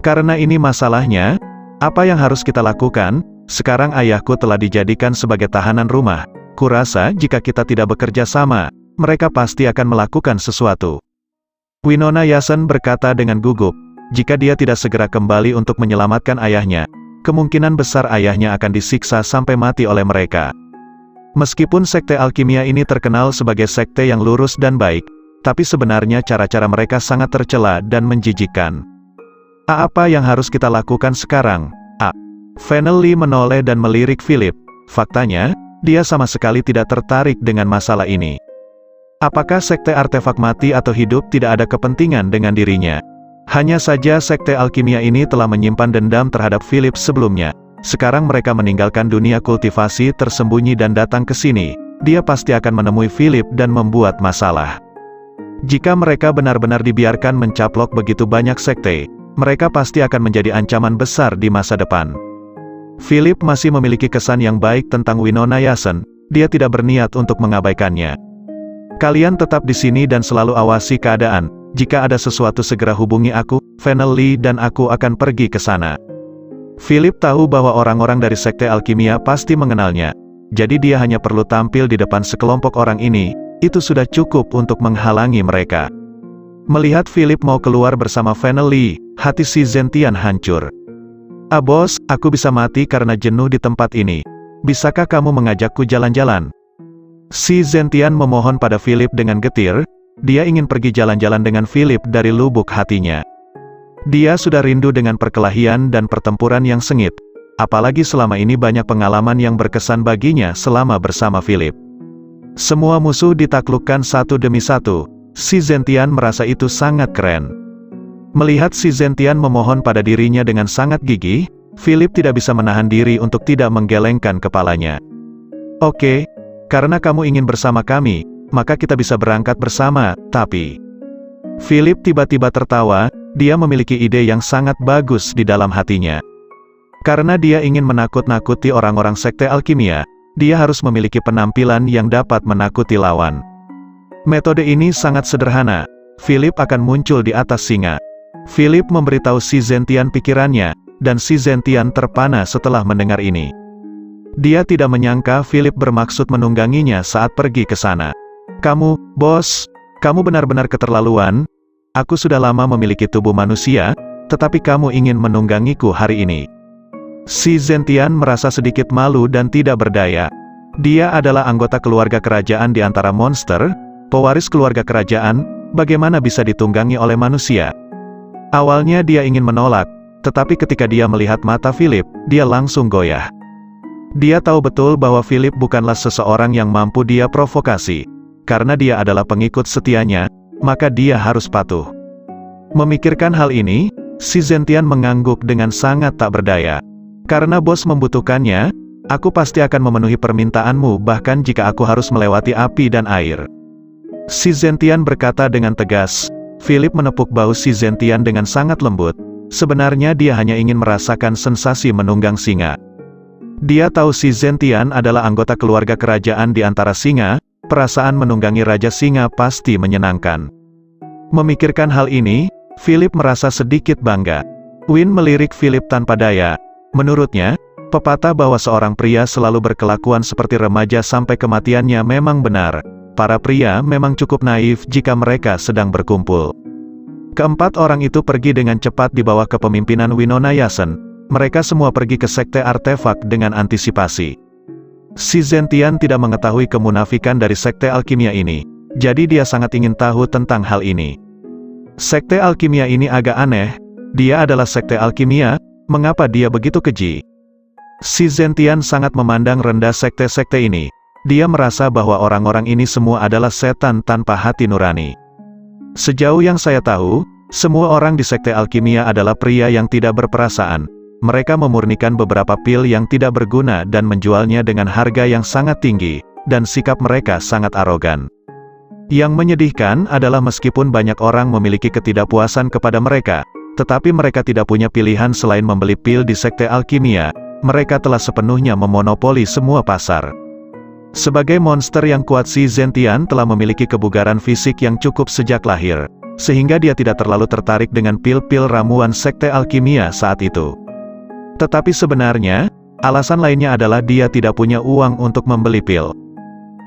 Karena ini masalahnya, apa yang harus kita lakukan? Sekarang ayahku telah dijadikan sebagai tahanan rumah. Kurasa jika kita tidak bekerja sama, mereka pasti akan melakukan sesuatu. Winona Yasson berkata dengan gugup, jika dia tidak segera kembali untuk menyelamatkan ayahnya, kemungkinan besar ayahnya akan disiksa sampai mati oleh mereka. Meskipun sekte alkimia ini terkenal sebagai sekte yang lurus dan baik, tapi sebenarnya cara-cara mereka sangat tercela dan menjijikkan. Apa yang harus kita lakukan sekarang? Fennelly menoleh dan melirik Philip. Faktanya, dia sama sekali tidak tertarik dengan masalah ini. Apakah sekte artefak mati atau hidup tidak ada kepentingan dengan dirinya? Hanya saja sekte alkimia ini telah menyimpan dendam terhadap Philip sebelumnya. Sekarang mereka meninggalkan dunia kultivasi tersembunyi dan datang ke sini. Dia pasti akan menemui Philip dan membuat masalah. Jika mereka benar-benar dibiarkan mencaplok begitu banyak sekte, mereka pasti akan menjadi ancaman besar di masa depan. Philip masih memiliki kesan yang baik tentang Winona Yasson. Dia tidak berniat untuk mengabaikannya. Kalian tetap di sini dan selalu awasi keadaan. Jika ada sesuatu segera hubungi aku, Fennelly dan aku akan pergi ke sana. Philip tahu bahwa orang-orang dari sekte alkimia pasti mengenalnya. Jadi dia hanya perlu tampil di depan sekelompok orang ini, itu sudah cukup untuk menghalangi mereka. Melihat Philip mau keluar bersama Fennelly, hati si Zentian hancur. Bos, aku bisa mati karena jenuh di tempat ini. Bisakah kamu mengajakku jalan-jalan? Si Zentian memohon pada Philip dengan getir, dia ingin pergi jalan-jalan dengan Philip dari lubuk hatinya. Dia sudah rindu dengan perkelahian dan pertempuran yang sengit, apalagi selama ini banyak pengalaman yang berkesan baginya selama bersama Philip. Semua musuh ditaklukkan satu demi satu, si Zentian merasa itu sangat keren. Melihat si Zentian memohon pada dirinya dengan sangat gigih, Philip tidak bisa menahan diri untuk tidak menggelengkan kepalanya. Oke. Karena kamu ingin bersama kami, maka kita bisa berangkat bersama, tapi... Philip tiba-tiba tertawa, dia memiliki ide yang sangat bagus di dalam hatinya. Karena dia ingin menakut-nakuti orang-orang sekte alkimia, dia harus memiliki penampilan yang dapat menakuti lawan. Metode ini sangat sederhana. Philip akan muncul di atas singa. Philip memberitahu si Zentian pikirannya, dan si Zentian terpana setelah mendengar ini. Dia tidak menyangka Philip bermaksud menungganginya saat pergi ke sana. Kamu, bos, kamu benar-benar keterlaluan. Aku sudah lama memiliki tubuh manusia, tetapi kamu ingin menunggangiku hari ini. Si Zentian merasa sedikit malu dan tidak berdaya. Dia adalah anggota keluarga kerajaan di antara monster, pewaris keluarga kerajaan, bagaimana bisa ditunggangi oleh manusia? Awalnya dia ingin menolak, tetapi ketika dia melihat mata Philip, dia langsung goyah. Dia tahu betul bahwa Philip bukanlah seseorang yang mampu dia provokasi. Karena dia adalah pengikut setianya, maka dia harus patuh. Memikirkan hal ini, si Zentian mengangguk dengan sangat tak berdaya. Karena bos membutuhkannya, aku pasti akan memenuhi permintaanmu bahkan jika aku harus melewati api dan air. Si Zentian berkata dengan tegas. Philip menepuk bahu si Zentian dengan sangat lembut. Sebenarnya dia hanya ingin merasakan sensasi menunggang singa. Dia tahu si Zentian adalah anggota keluarga kerajaan di antara singa, perasaan menunggangi Raja Singa pasti menyenangkan. Memikirkan hal ini, Philip merasa sedikit bangga. Win melirik Philip tanpa daya. Menurutnya, pepatah bahwa seorang pria selalu berkelakuan seperti remaja sampai kematiannya memang benar. Para pria memang cukup naif jika mereka sedang berkumpul. Keempat orang itu pergi dengan cepat di bawah kepemimpinan Winona Yasen. Mereka semua pergi ke sekte artefak dengan antisipasi. Si Zentian tidak mengetahui kemunafikan dari sekte alkimia ini, jadi dia sangat ingin tahu tentang hal ini. Sekte alkimia ini agak aneh. Dia adalah sekte alkimia, mengapa dia begitu keji? Si Zentian sangat memandang rendah sekte-sekte ini. Dia merasa bahwa orang-orang ini semua adalah setan tanpa hati nurani. Sejauh yang saya tahu, semua orang di sekte alkimia adalah pria yang tidak berperasaan. Mereka memurnikan beberapa pil yang tidak berguna dan menjualnya dengan harga yang sangat tinggi, dan sikap mereka sangat arogan. Yang menyedihkan adalah meskipun banyak orang memiliki ketidakpuasan kepada mereka, tetapi mereka tidak punya pilihan selain membeli pil di sekte alkimia. Mereka telah sepenuhnya memonopoli semua pasar. Sebagai monster yang kuat, si Zentian telah memiliki kebugaran fisik yang cukup sejak lahir, sehingga dia tidak terlalu tertarik dengan pil-pil ramuan sekte alkimia saat itu. Tetapi sebenarnya, alasan lainnya adalah dia tidak punya uang untuk membeli pil.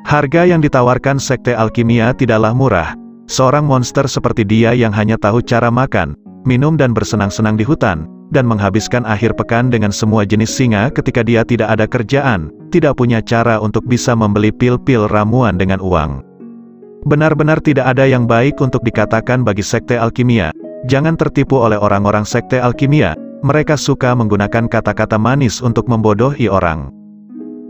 Harga yang ditawarkan sekte alkimia tidaklah murah. Seorang monster seperti dia yang hanya tahu cara makan, minum dan bersenang-senang di hutan, dan menghabiskan akhir pekan dengan semua jenis singa ketika dia tidak ada kerjaan, tidak punya cara untuk bisa membeli pil-pil ramuan dengan uang. Benar-benar tidak ada yang baik untuk dikatakan bagi sekte alkimia. Jangan tertipu oleh orang-orang sekte alkimia, mereka suka menggunakan kata-kata manis untuk membodohi orang.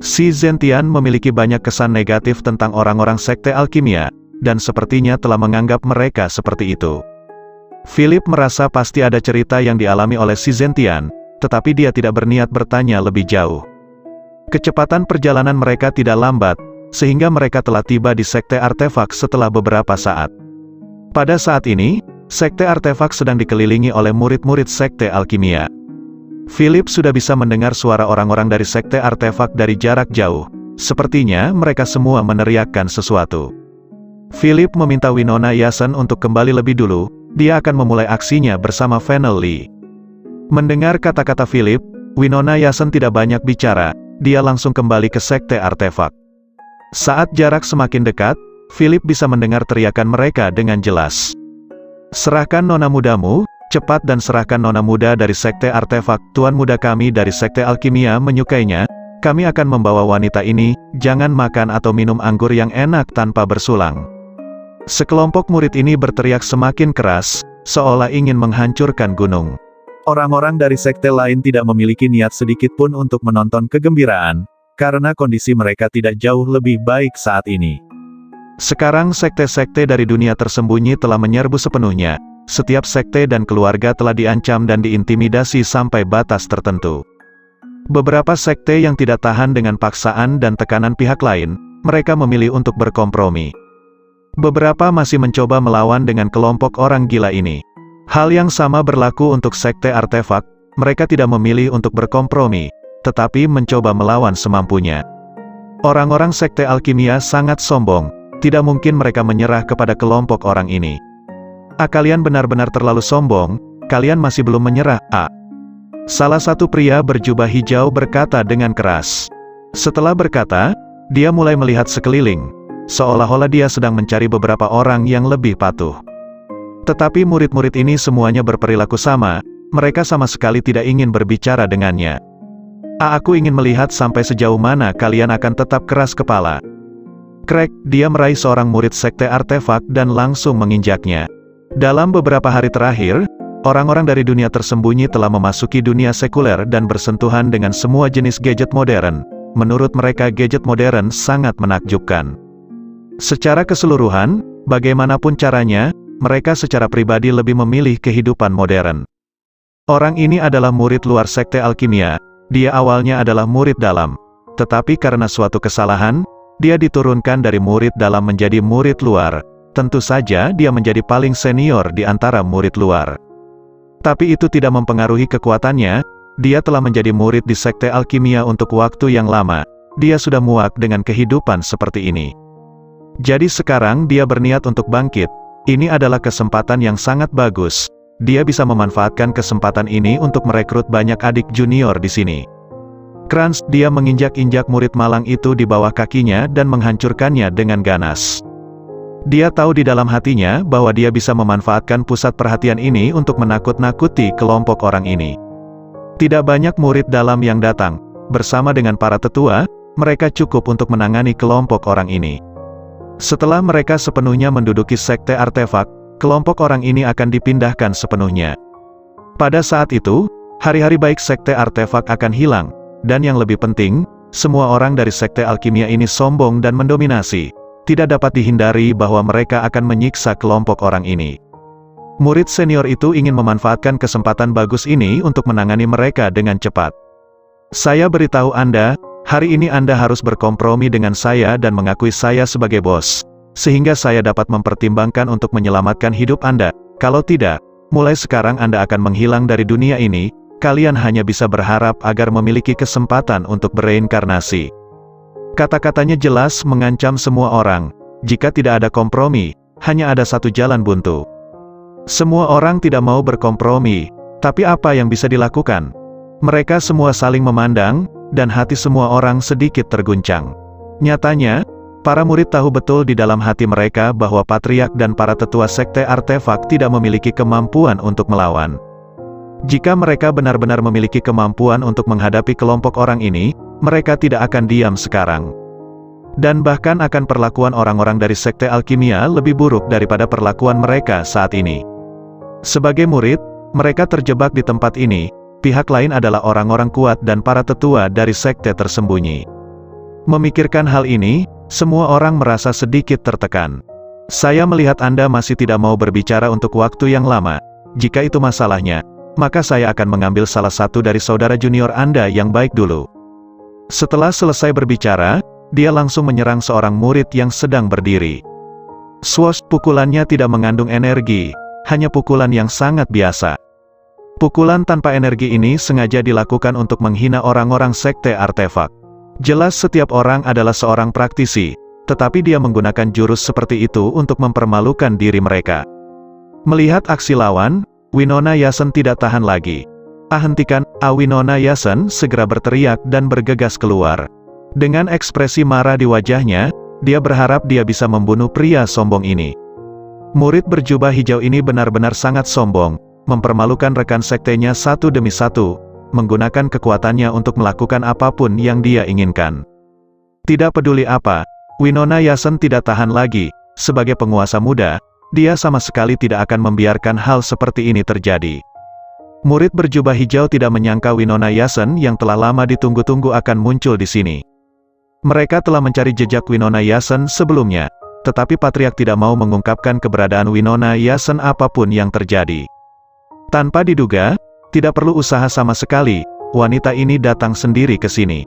Si Zentian memiliki banyak kesan negatif tentang orang-orang sekte alkimia, dan sepertinya telah menganggap mereka seperti itu. Philip merasa pasti ada cerita yang dialami oleh si Zentian, tetapi dia tidak berniat bertanya lebih jauh. Kecepatan perjalanan mereka tidak lambat, sehingga mereka telah tiba di sekte artefak setelah beberapa saat. Pada saat ini, sekte artefak sedang dikelilingi oleh murid-murid sekte alkimia. Philip sudah bisa mendengar suara orang-orang dari sekte artefak dari jarak jauh. Sepertinya mereka semua meneriakkan sesuatu. Philip meminta Winona Yasen untuk kembali lebih dulu. Dia akan memulai aksinya bersama Fennel Lee. Mendengar kata-kata Philip, Winona Yasen tidak banyak bicara. Dia langsung kembali ke sekte artefak. Saat jarak semakin dekat, Philip bisa mendengar teriakan mereka dengan jelas. Serahkan nona mudamu, cepat dan serahkan nona muda dari sekte artefak. Tuan muda kami dari sekte alkimia menyukainya. Kami akan membawa wanita ini. Jangan makan atau minum anggur yang enak tanpa bersulang. Sekelompok murid ini berteriak semakin keras, seolah ingin menghancurkan gunung. Orang-orang dari sekte lain tidak memiliki niat sedikit pun untuk menonton kegembiraan, karena kondisi mereka tidak jauh lebih baik saat ini. Sekarang sekte-sekte dari dunia tersembunyi telah menyerbu sepenuhnya. Setiap sekte dan keluarga telah diancam dan diintimidasi sampai batas tertentu. Beberapa sekte yang tidak tahan dengan paksaan dan tekanan pihak lain, mereka memilih untuk berkompromi. Beberapa masih mencoba melawan dengan kelompok orang gila ini. Hal yang sama berlaku untuk sekte artefak, mereka tidak memilih untuk berkompromi, tetapi mencoba melawan semampunya. Orang-orang sekte alkimia sangat sombong, tidak mungkin mereka menyerah kepada kelompok orang ini. Kalian benar-benar terlalu sombong, kalian masih belum menyerah, Salah satu pria berjubah hijau berkata dengan keras. Setelah berkata, dia mulai melihat sekeliling. Seolah-olah dia sedang mencari beberapa orang yang lebih patuh. Tetapi murid-murid ini semuanya berperilaku sama, mereka sama sekali tidak ingin berbicara dengannya. Aku ingin melihat sampai sejauh mana kalian akan tetap keras kepala. Craig, dia meraih seorang murid sekte artefak dan langsung menginjaknya. Dalam beberapa hari terakhir, orang-orang dari dunia tersembunyi telah memasuki dunia sekuler dan bersentuhan dengan semua jenis gadget modern. Menurut mereka gadget modern sangat menakjubkan. Secara keseluruhan, bagaimanapun caranya, mereka secara pribadi lebih memilih kehidupan modern. Orang ini adalah murid luar sekte alkimia, dia awalnya adalah murid dalam. Tetapi karena suatu kesalahan, dia diturunkan dari murid dalam menjadi murid luar. Tentu saja dia menjadi paling senior di antara murid luar. Tapi itu tidak mempengaruhi kekuatannya, dia telah menjadi murid di Sekte Alkimia untuk waktu yang lama. Dia sudah muak dengan kehidupan seperti ini. Jadi sekarang dia berniat untuk bangkit. Ini adalah kesempatan yang sangat bagus. Dia bisa memanfaatkan kesempatan ini untuk merekrut banyak adik junior di sini. Kranz, dia menginjak-injak murid malang itu di bawah kakinya dan menghancurkannya dengan ganas. Dia tahu di dalam hatinya bahwa dia bisa memanfaatkan pusat perhatian ini untuk menakut-nakuti kelompok orang ini. Tidak banyak murid dalam yang datang. Bersama dengan para tetua, mereka cukup untuk menangani kelompok orang ini. Setelah mereka sepenuhnya menduduki Sekte Artefak, kelompok orang ini akan dipindahkan sepenuhnya. Pada saat itu, hari-hari baik Sekte Artefak akan hilang, dan yang lebih penting, semua orang dari Sekte Alkimia ini sombong dan mendominasi. Tidak dapat dihindari bahwa mereka akan menyiksa kelompok orang ini. Murid senior itu ingin memanfaatkan kesempatan bagus ini untuk menangani mereka dengan cepat. Saya beritahu Anda, hari ini Anda harus berkompromi dengan saya dan mengakui saya sebagai bos, sehingga saya dapat mempertimbangkan untuk menyelamatkan hidup Anda. Kalau tidak, mulai sekarang Anda akan menghilang dari dunia ini, kalian hanya bisa berharap agar memiliki kesempatan untuk bereinkarnasi. Kata-katanya jelas mengancam semua orang. Jika tidak ada kompromi, hanya ada satu jalan buntu. Semua orang tidak mau berkompromi, tapi apa yang bisa dilakukan? Mereka semua saling memandang, dan hati semua orang sedikit terguncang. Nyatanya, para murid tahu betul di dalam hati mereka bahwa Patriark dan para tetua Sekte Artefak tidak memiliki kemampuan untuk melawan. Jika mereka benar-benar memiliki kemampuan untuk menghadapi kelompok orang ini, mereka tidak akan diam sekarang. Dan bahkan akan perlakuan orang-orang dari Sekte Alkimia lebih buruk daripada perlakuan mereka saat ini. Sebagai murid, mereka terjebak di tempat ini, pihak lain adalah orang-orang kuat dan para tetua dari sekte tersembunyi. Memikirkan hal ini, semua orang merasa sedikit tertekan. Saya melihat Anda masih tidak mau berbicara untuk waktu yang lama. Jika itu masalahnya, maka saya akan mengambil salah satu dari saudara junior Anda yang baik dulu. Setelah selesai berbicara, dia langsung menyerang seorang murid yang sedang berdiri. Swosh, pukulannya tidak mengandung energi, hanya pukulan yang sangat biasa. Pukulan tanpa energi ini sengaja dilakukan untuk menghina orang-orang Sekte Artefak. Jelas setiap orang adalah seorang praktisi, tetapi dia menggunakan jurus seperti itu untuk mempermalukan diri mereka. Melihat aksi lawan, Winona Yasen tidak tahan lagi. Hentikan! Winona Yasen segera berteriak dan bergegas keluar. Dengan ekspresi marah di wajahnya, dia berharap dia bisa membunuh pria sombong ini. Murid berjubah hijau ini benar-benar sangat sombong, mempermalukan rekan sektenya satu demi satu, menggunakan kekuatannya untuk melakukan apapun yang dia inginkan. Tidak peduli apa, Winona Yasen tidak tahan lagi. Sebagai penguasa muda, dia sama sekali tidak akan membiarkan hal seperti ini terjadi. Murid berjubah hijau tidak menyangka Winona Yasen yang telah lama ditunggu-tunggu akan muncul di sini. Mereka telah mencari jejak Winona Yasen sebelumnya, tetapi Patriark tidak mau mengungkapkan keberadaan Winona Yasen apapun yang terjadi. Tanpa diduga, tidak perlu usaha sama sekali, wanita ini datang sendiri ke sini.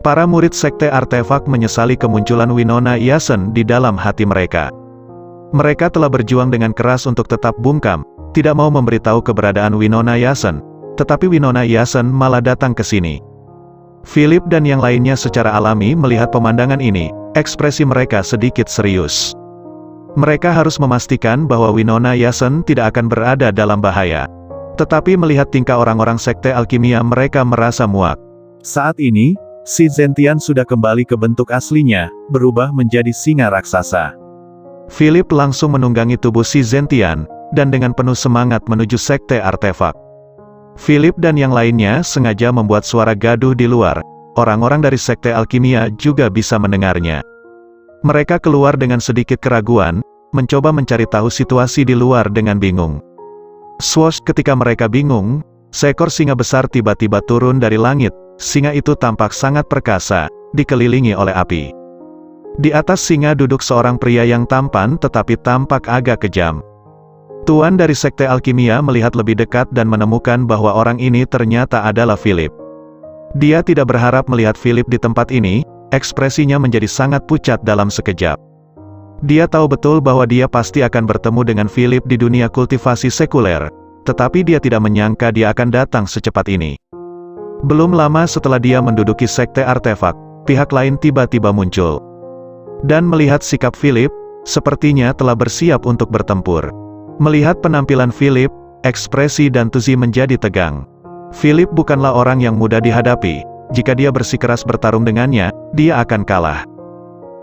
Para murid Sekte Artefak menyesali kemunculan Winona Yasen di dalam hati mereka. Mereka telah berjuang dengan keras untuk tetap bungkam, tidak mau memberitahu keberadaan Winona Yasen, tetapi Winona Yasen malah datang ke sini. Philip dan yang lainnya secara alami melihat pemandangan ini, ekspresi mereka sedikit serius. Mereka harus memastikan bahwa Winona Yasen tidak akan berada dalam bahaya. Tetapi melihat tingkah orang-orang Sekte Alkimia mereka merasa muak. Saat ini, si Zentian sudah kembali ke bentuk aslinya, berubah menjadi singa raksasa. Philip langsung menunggangi tubuh si Zentian, dan dengan penuh semangat menuju Sekte Artefak. Philip dan yang lainnya sengaja membuat suara gaduh di luar, orang-orang dari Sekte Alkimia juga bisa mendengarnya. Mereka keluar dengan sedikit keraguan, mencoba mencari tahu situasi di luar dengan bingung. Swosh, ketika mereka bingung, seekor singa besar tiba-tiba turun dari langit. Singa itu tampak sangat perkasa, dikelilingi oleh api. Di atas singa duduk seorang pria yang tampan tetapi tampak agak kejam. Tuan dari Sekte Alkimia melihat lebih dekat dan menemukan bahwa orang ini ternyata adalah Philip. Dia tidak berharap melihat Philip di tempat ini, ekspresinya menjadi sangat pucat dalam sekejap. Dia tahu betul bahwa dia pasti akan bertemu dengan Philip di dunia kultivasi sekuler, tetapi dia tidak menyangka dia akan datang secepat ini. Belum lama setelah dia menduduki sekte artefak, pihak lain tiba-tiba muncul. Dan melihat sikap Philip, sepertinya telah bersiap untuk bertempur. Melihat penampilan Philip, ekspresi dan Tuzi menjadi tegang. Philip bukanlah orang yang mudah dihadapi, jika dia bersikeras bertarung dengannya, dia akan kalah.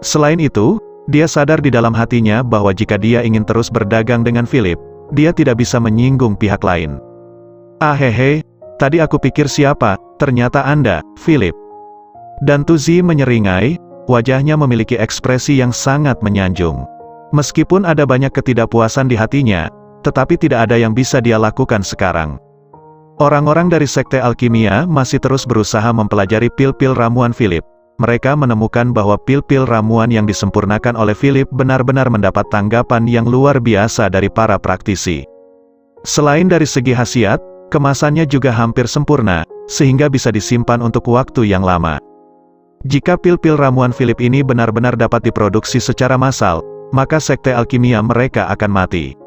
Selain itu, dia sadar di dalam hatinya bahwa jika dia ingin terus berdagang dengan Philip, dia tidak bisa menyinggung pihak lain. Hehe, tadi aku pikir siapa, ternyata Anda, Philip. Dan Tuzi menyeringai, wajahnya memiliki ekspresi yang sangat menyanjung. Meskipun ada banyak ketidakpuasan di hatinya, tetapi tidak ada yang bisa dia lakukan sekarang. Orang-orang dari sekte alkimia masih terus berusaha mempelajari pil-pil ramuan Philip. Mereka menemukan bahwa pil-pil ramuan yang disempurnakan oleh Philip benar-benar mendapat tanggapan yang luar biasa dari para praktisi. Selain dari segi khasiat, kemasannya juga hampir sempurna, sehingga bisa disimpan untuk waktu yang lama. Jika pil-pil ramuan Philip ini benar-benar dapat diproduksi secara massal, maka sekte alkimia mereka akan mati.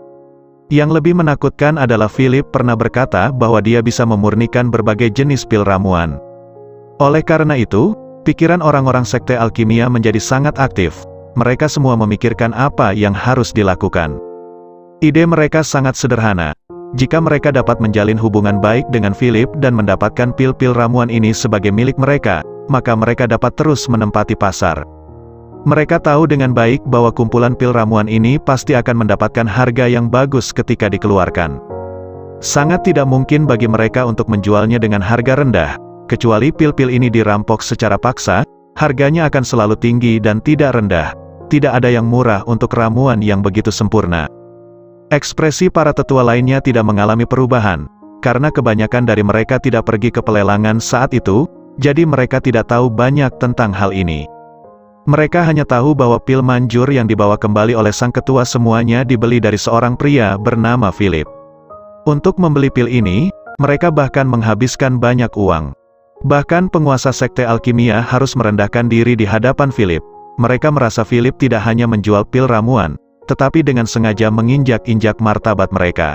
Yang lebih menakutkan adalah Philip pernah berkata bahwa dia bisa memurnikan berbagai jenis pil ramuan. Oleh karena itu, pikiran orang-orang sekte alkimia menjadi sangat aktif. Mereka semua memikirkan apa yang harus dilakukan. Ide mereka sangat sederhana. Jika mereka dapat menjalin hubungan baik dengan Philip dan mendapatkan pil-pil ramuan ini sebagai milik mereka, maka mereka dapat terus menempati pasar. Mereka tahu dengan baik bahwa kumpulan pil ramuan ini pasti akan mendapatkan harga yang bagus ketika dikeluarkan. Sangat tidak mungkin bagi mereka untuk menjualnya dengan harga rendah, kecuali pil-pil ini dirampok secara paksa, harganya akan selalu tinggi dan tidak rendah. Tidak ada yang murah untuk ramuan yang begitu sempurna. Ekspresi para tetua lainnya tidak mengalami perubahan, karena kebanyakan dari mereka tidak pergi ke pelelangan saat itu, jadi mereka tidak tahu banyak tentang hal ini. Mereka hanya tahu bahwa pil manjur yang dibawa kembali oleh sang ketua semuanya dibeli dari seorang pria bernama Philip. Untuk membeli pil ini, mereka bahkan menghabiskan banyak uang. Bahkan penguasa sekte alkimia harus merendahkan diri di hadapan Philip. Mereka merasa Philip tidak hanya menjual pil ramuan, tetapi dengan sengaja menginjak-injak martabat mereka.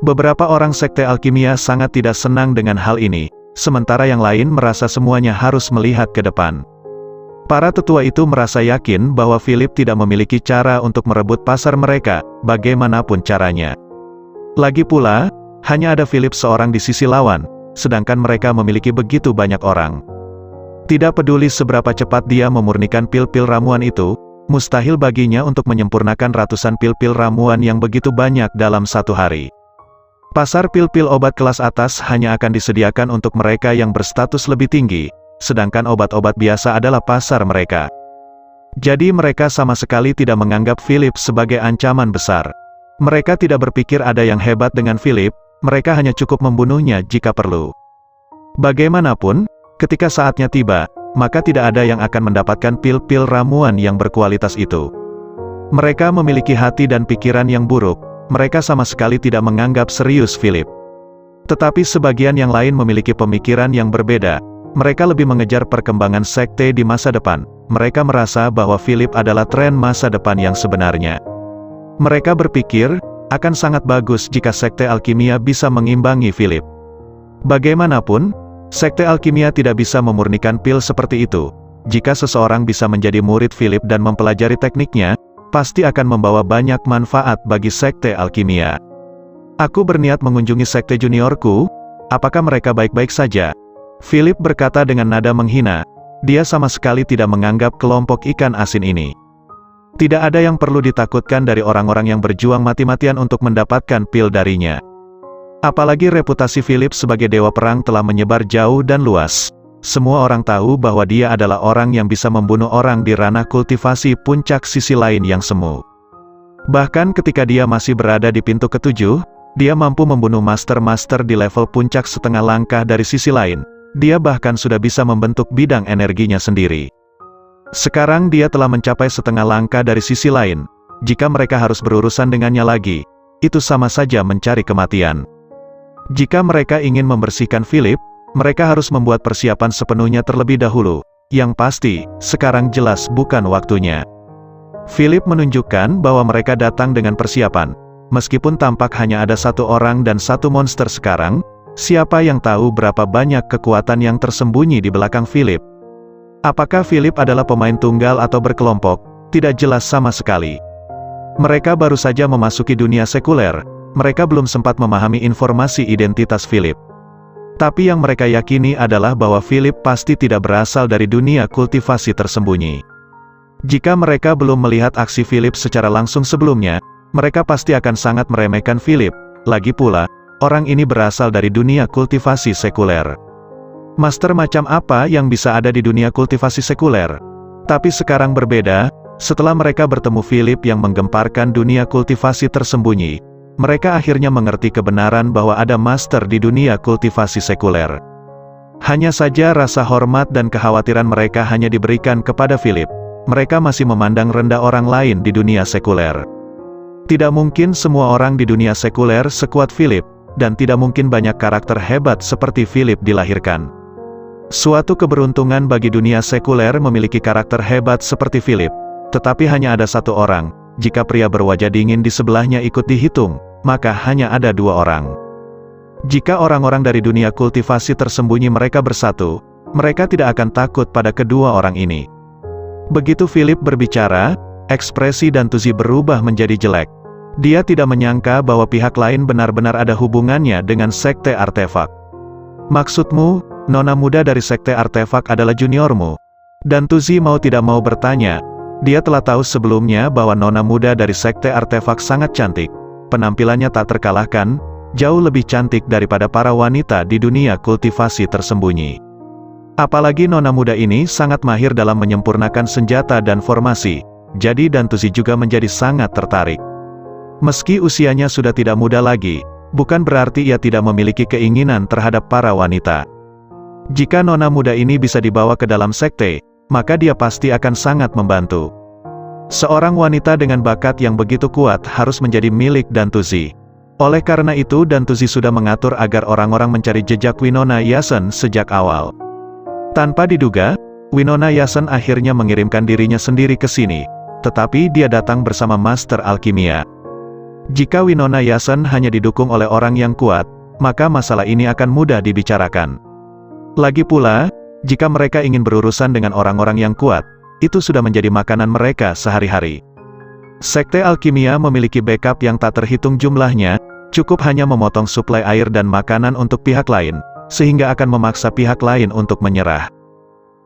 Beberapa orang sekte alkimia sangat tidak senang dengan hal ini, sementara yang lain merasa semuanya harus melihat ke depan. Para tetua itu merasa yakin bahwa Philip tidak memiliki cara untuk merebut pasar mereka, bagaimanapun caranya. Lagi pula, hanya ada Philip seorang di sisi lawan, sedangkan mereka memiliki begitu banyak orang. Tidak peduli seberapa cepat dia memurnikan pil-pil ramuan itu, mustahil baginya untuk menyempurnakan ratusan pil-pil ramuan yang begitu banyak dalam satu hari. Pasar pil-pil obat kelas atas hanya akan disediakan untuk mereka yang berstatus lebih tinggi, sedangkan obat-obat biasa adalah pasar mereka. Jadi mereka sama sekali tidak menganggap Philip sebagai ancaman besar. Mereka tidak berpikir ada yang hebat dengan Philip, mereka hanya cukup membunuhnya jika perlu. Bagaimanapun, ketika saatnya tiba, maka tidak ada yang akan mendapatkan pil-pil ramuan yang berkualitas itu. Mereka memiliki hati dan pikiran yang buruk, mereka sama sekali tidak menganggap serius Philip. Tetapi sebagian yang lain memiliki pemikiran yang berbeda. Mereka lebih mengejar perkembangan sekte di masa depan. Mereka merasa bahwa Philip adalah tren masa depan yang sebenarnya. Mereka berpikir, akan sangat bagus jika sekte alkimia bisa mengimbangi Philip. Bagaimanapun, sekte alkimia tidak bisa memurnikan pil seperti itu. Jika seseorang bisa menjadi murid Philip dan mempelajari tekniknya, pasti akan membawa banyak manfaat bagi sekte alkimia. Aku berniat mengunjungi sekte juniorku, apakah mereka baik-baik saja? Philip berkata dengan nada menghina. Dia sama sekali tidak menganggap kelompok ikan asin ini. Tidak ada yang perlu ditakutkan dari orang-orang yang berjuang mati-matian untuk mendapatkan pil darinya. Apalagi reputasi Philip sebagai dewa perang telah menyebar jauh dan luas. Semua orang tahu bahwa dia adalah orang yang bisa membunuh orang di ranah kultivasi puncak sisi lain yang semu. Bahkan ketika dia masih berada di pintu ketujuh, dia mampu membunuh master-master di level puncak setengah langkah dari sisi lain. Dia bahkan sudah bisa membentuk bidang energinya sendiri. Sekarang dia telah mencapai setengah langkah dari sisi lain. Jika mereka harus berurusan dengannya lagi, itu sama saja mencari kematian. Jika mereka ingin membersihkan Philip, Mereka harus membuat persiapan sepenuhnya terlebih dahulu. Yang pasti, sekarang jelas bukan waktunya. Philip menunjukkan bahwa mereka datang dengan persiapan. Meskipun tampak hanya ada satu orang dan satu monster sekarang, siapa yang tahu berapa banyak kekuatan yang tersembunyi di belakang Philip? Apakah Philip adalah pemain tunggal atau berkelompok? Tidak jelas sama sekali. Mereka baru saja memasuki dunia sekuler, mereka belum sempat memahami informasi identitas Philip. Tapi yang mereka yakini adalah bahwa Philip pasti tidak berasal dari dunia kultivasi tersembunyi. Jika mereka belum melihat aksi Philip secara langsung sebelumnya, mereka pasti akan sangat meremehkan Philip. Lagi pula, orang ini berasal dari dunia kultivasi sekuler. Master macam apa yang bisa ada di dunia kultivasi sekuler? Tapi sekarang berbeda, setelah mereka bertemu Philip yang menggemparkan dunia kultivasi tersembunyi, mereka akhirnya mengerti kebenaran bahwa ada master di dunia kultivasi sekuler. Hanya saja rasa hormat dan kekhawatiran mereka hanya diberikan kepada Philip. Mereka masih memandang rendah orang lain di dunia sekuler. Tidak mungkin semua orang di dunia sekuler sekuat Philip, dan tidak mungkin banyak karakter hebat seperti Philip dilahirkan. Suatu keberuntungan bagi dunia sekuler memiliki karakter hebat seperti Philip, tetapi hanya ada satu orang. Jika pria berwajah dingin di sebelahnya ikut dihitung, maka hanya ada dua orang. Jika orang-orang dari dunia kultivasi tersembunyi mereka bersatu, mereka tidak akan takut pada kedua orang ini. Begitu Philip berbicara, ekspresi Dantuzi berubah menjadi jelek. Dia tidak menyangka bahwa pihak lain benar-benar ada hubungannya dengan sekte artefak. Maksudmu, nona muda dari sekte artefak adalah juniormu? Dantuzi mau tidak mau bertanya. Dia telah tahu sebelumnya bahwa nona muda dari sekte artefak sangat cantik. Penampilannya tak terkalahkan, jauh lebih cantik daripada para wanita di dunia kultivasi tersembunyi. Apalagi nona muda ini sangat mahir dalam menyempurnakan senjata dan formasi, jadi Dantuzi juga menjadi sangat tertarik. Meski usianya sudah tidak muda lagi, bukan berarti ia tidak memiliki keinginan terhadap para wanita. Jika nona muda ini bisa dibawa ke dalam sekte, maka dia pasti akan sangat membantu. Seorang wanita dengan bakat yang begitu kuat harus menjadi milik Dantuzi. Oleh karena itu Dantuzi sudah mengatur agar orang-orang mencari jejak Winona Yasen sejak awal. Tanpa diduga, Winona Yasen akhirnya mengirimkan dirinya sendiri ke sini, tetapi dia datang bersama Master Alkimia. Jika Winona Yasen hanya didukung oleh orang yang kuat, maka masalah ini akan mudah dibicarakan. Lagi pula, jika mereka ingin berurusan dengan orang-orang yang kuat, itu sudah menjadi makanan mereka sehari-hari. Sekte Alkimia memiliki backup yang tak terhitung jumlahnya, cukup hanya memotong suplai air dan makanan untuk pihak lain, sehingga akan memaksa pihak lain untuk menyerah.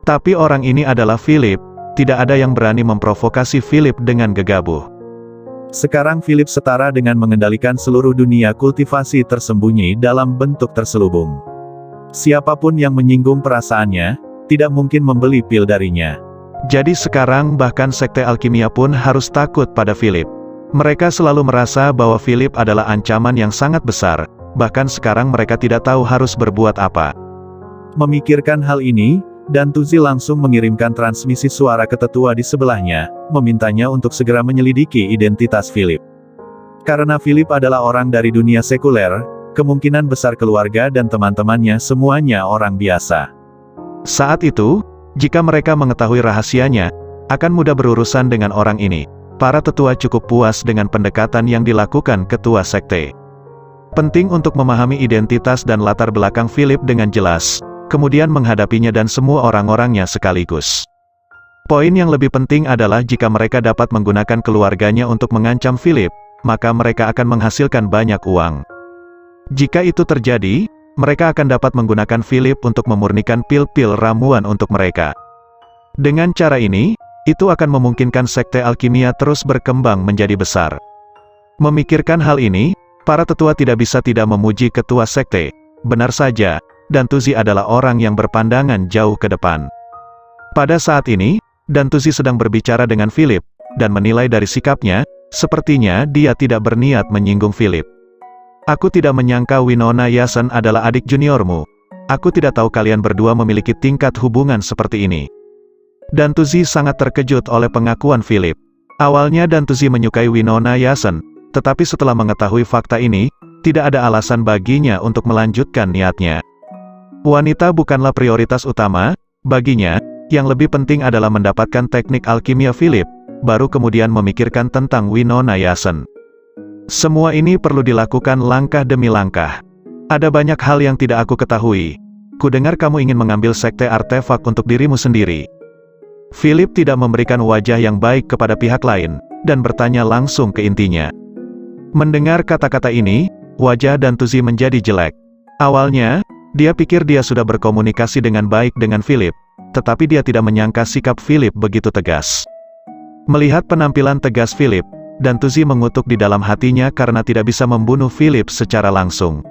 Tapi orang ini adalah Philip, tidak ada yang berani memprovokasi Philip dengan gegabah. Sekarang Philip setara dengan mengendalikan seluruh dunia kultivasi tersembunyi dalam bentuk terselubung. Siapapun yang menyinggung perasaannya, tidak mungkin membeli pil darinya. Jadi sekarang bahkan sekte Alkimia pun harus takut pada Philip. Mereka selalu merasa bahwa Philip adalah ancaman yang sangat besar, bahkan sekarang mereka tidak tahu harus berbuat apa. Memikirkan hal ini, Dantuzi langsung mengirimkan transmisi suara ke tetua di sebelahnya, memintanya untuk segera menyelidiki identitas Philip. Karena Philip adalah orang dari dunia sekuler, kemungkinan besar keluarga dan teman-temannya semuanya orang biasa. Saat itu, jika mereka mengetahui rahasianya, akan mudah berurusan dengan orang ini. Para tetua cukup puas dengan pendekatan yang dilakukan ketua sekte. Penting untuk memahami identitas dan latar belakang Philip dengan jelas, kemudian menghadapinya dan semua orang-orangnya sekaligus. Poin yang lebih penting adalah jika mereka dapat menggunakan keluarganya untuk mengancam Philip, maka mereka akan menghasilkan banyak uang. Jika itu terjadi, mereka akan dapat menggunakan Philip untuk memurnikan pil-pil ramuan untuk mereka. Dengan cara ini, itu akan memungkinkan sekte Alkimia terus berkembang menjadi besar. Memikirkan hal ini, para tetua tidak bisa tidak memuji ketua sekte. Benar saja, Dantuzi adalah orang yang berpandangan jauh ke depan. Pada saat ini, Dantuzi sedang berbicara dengan Philip, dan menilai dari sikapnya, sepertinya dia tidak berniat menyinggung Philip. Aku tidak menyangka Winona Yasen adalah adik juniormu. Aku tidak tahu kalian berdua memiliki tingkat hubungan seperti ini. Dantuzi sangat terkejut oleh pengakuan Philip. Awalnya Dantuzi menyukai Winona Yasen, tetapi setelah mengetahui fakta ini, tidak ada alasan baginya untuk melanjutkan niatnya. Wanita bukanlah prioritas utama, baginya, yang lebih penting adalah mendapatkan teknik alkimia Philip, baru kemudian memikirkan tentang Winona Yasson. Semua ini perlu dilakukan langkah demi langkah. Ada banyak hal yang tidak aku ketahui. Kudengar kamu ingin mengambil sekte artefak untuk dirimu sendiri. Philip tidak memberikan wajah yang baik kepada pihak lain, dan bertanya langsung ke intinya. Mendengar kata-kata ini, wajah Dantuzi menjadi jelek. Awalnya, dia pikir dia sudah berkomunikasi dengan baik dengan Philip, tetapi dia tidak menyangka sikap Philip begitu tegas. Melihat penampilan tegas Philip, Dantuzi mengutuk di dalam hatinya karena tidak bisa membunuh Philip secara langsung.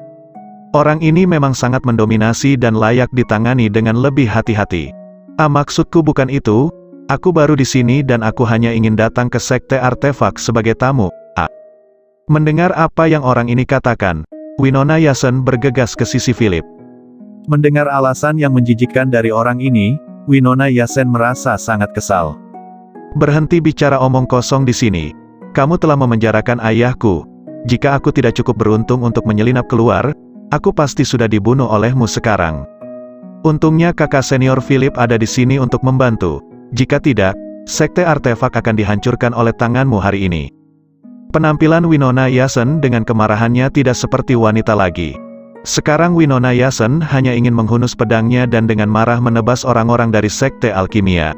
Orang ini memang sangat mendominasi dan layak ditangani dengan lebih hati-hati. Maksudku bukan itu, aku baru di sini dan aku hanya ingin datang ke sekte artefak sebagai tamu. Mendengar apa yang orang ini katakan, Winona Yasson bergegas ke sisi Philip. Mendengar alasan yang menjijikkan dari orang ini, Winona Yasson merasa sangat kesal. Berhenti bicara omong kosong di sini. Kamu telah memenjarakan ayahku. Jika aku tidak cukup beruntung untuk menyelinap keluar, aku pasti sudah dibunuh olehmu sekarang. Untungnya kakak senior Philip ada di sini untuk membantu. Jika tidak, sekte artefak akan dihancurkan oleh tanganmu hari ini. Penampilan Winona Yasson dengan kemarahannya tidak seperti wanita lagi. Sekarang Winona Yasson hanya ingin menghunus pedangnya dan dengan marah menebas orang-orang dari sekte alkimia.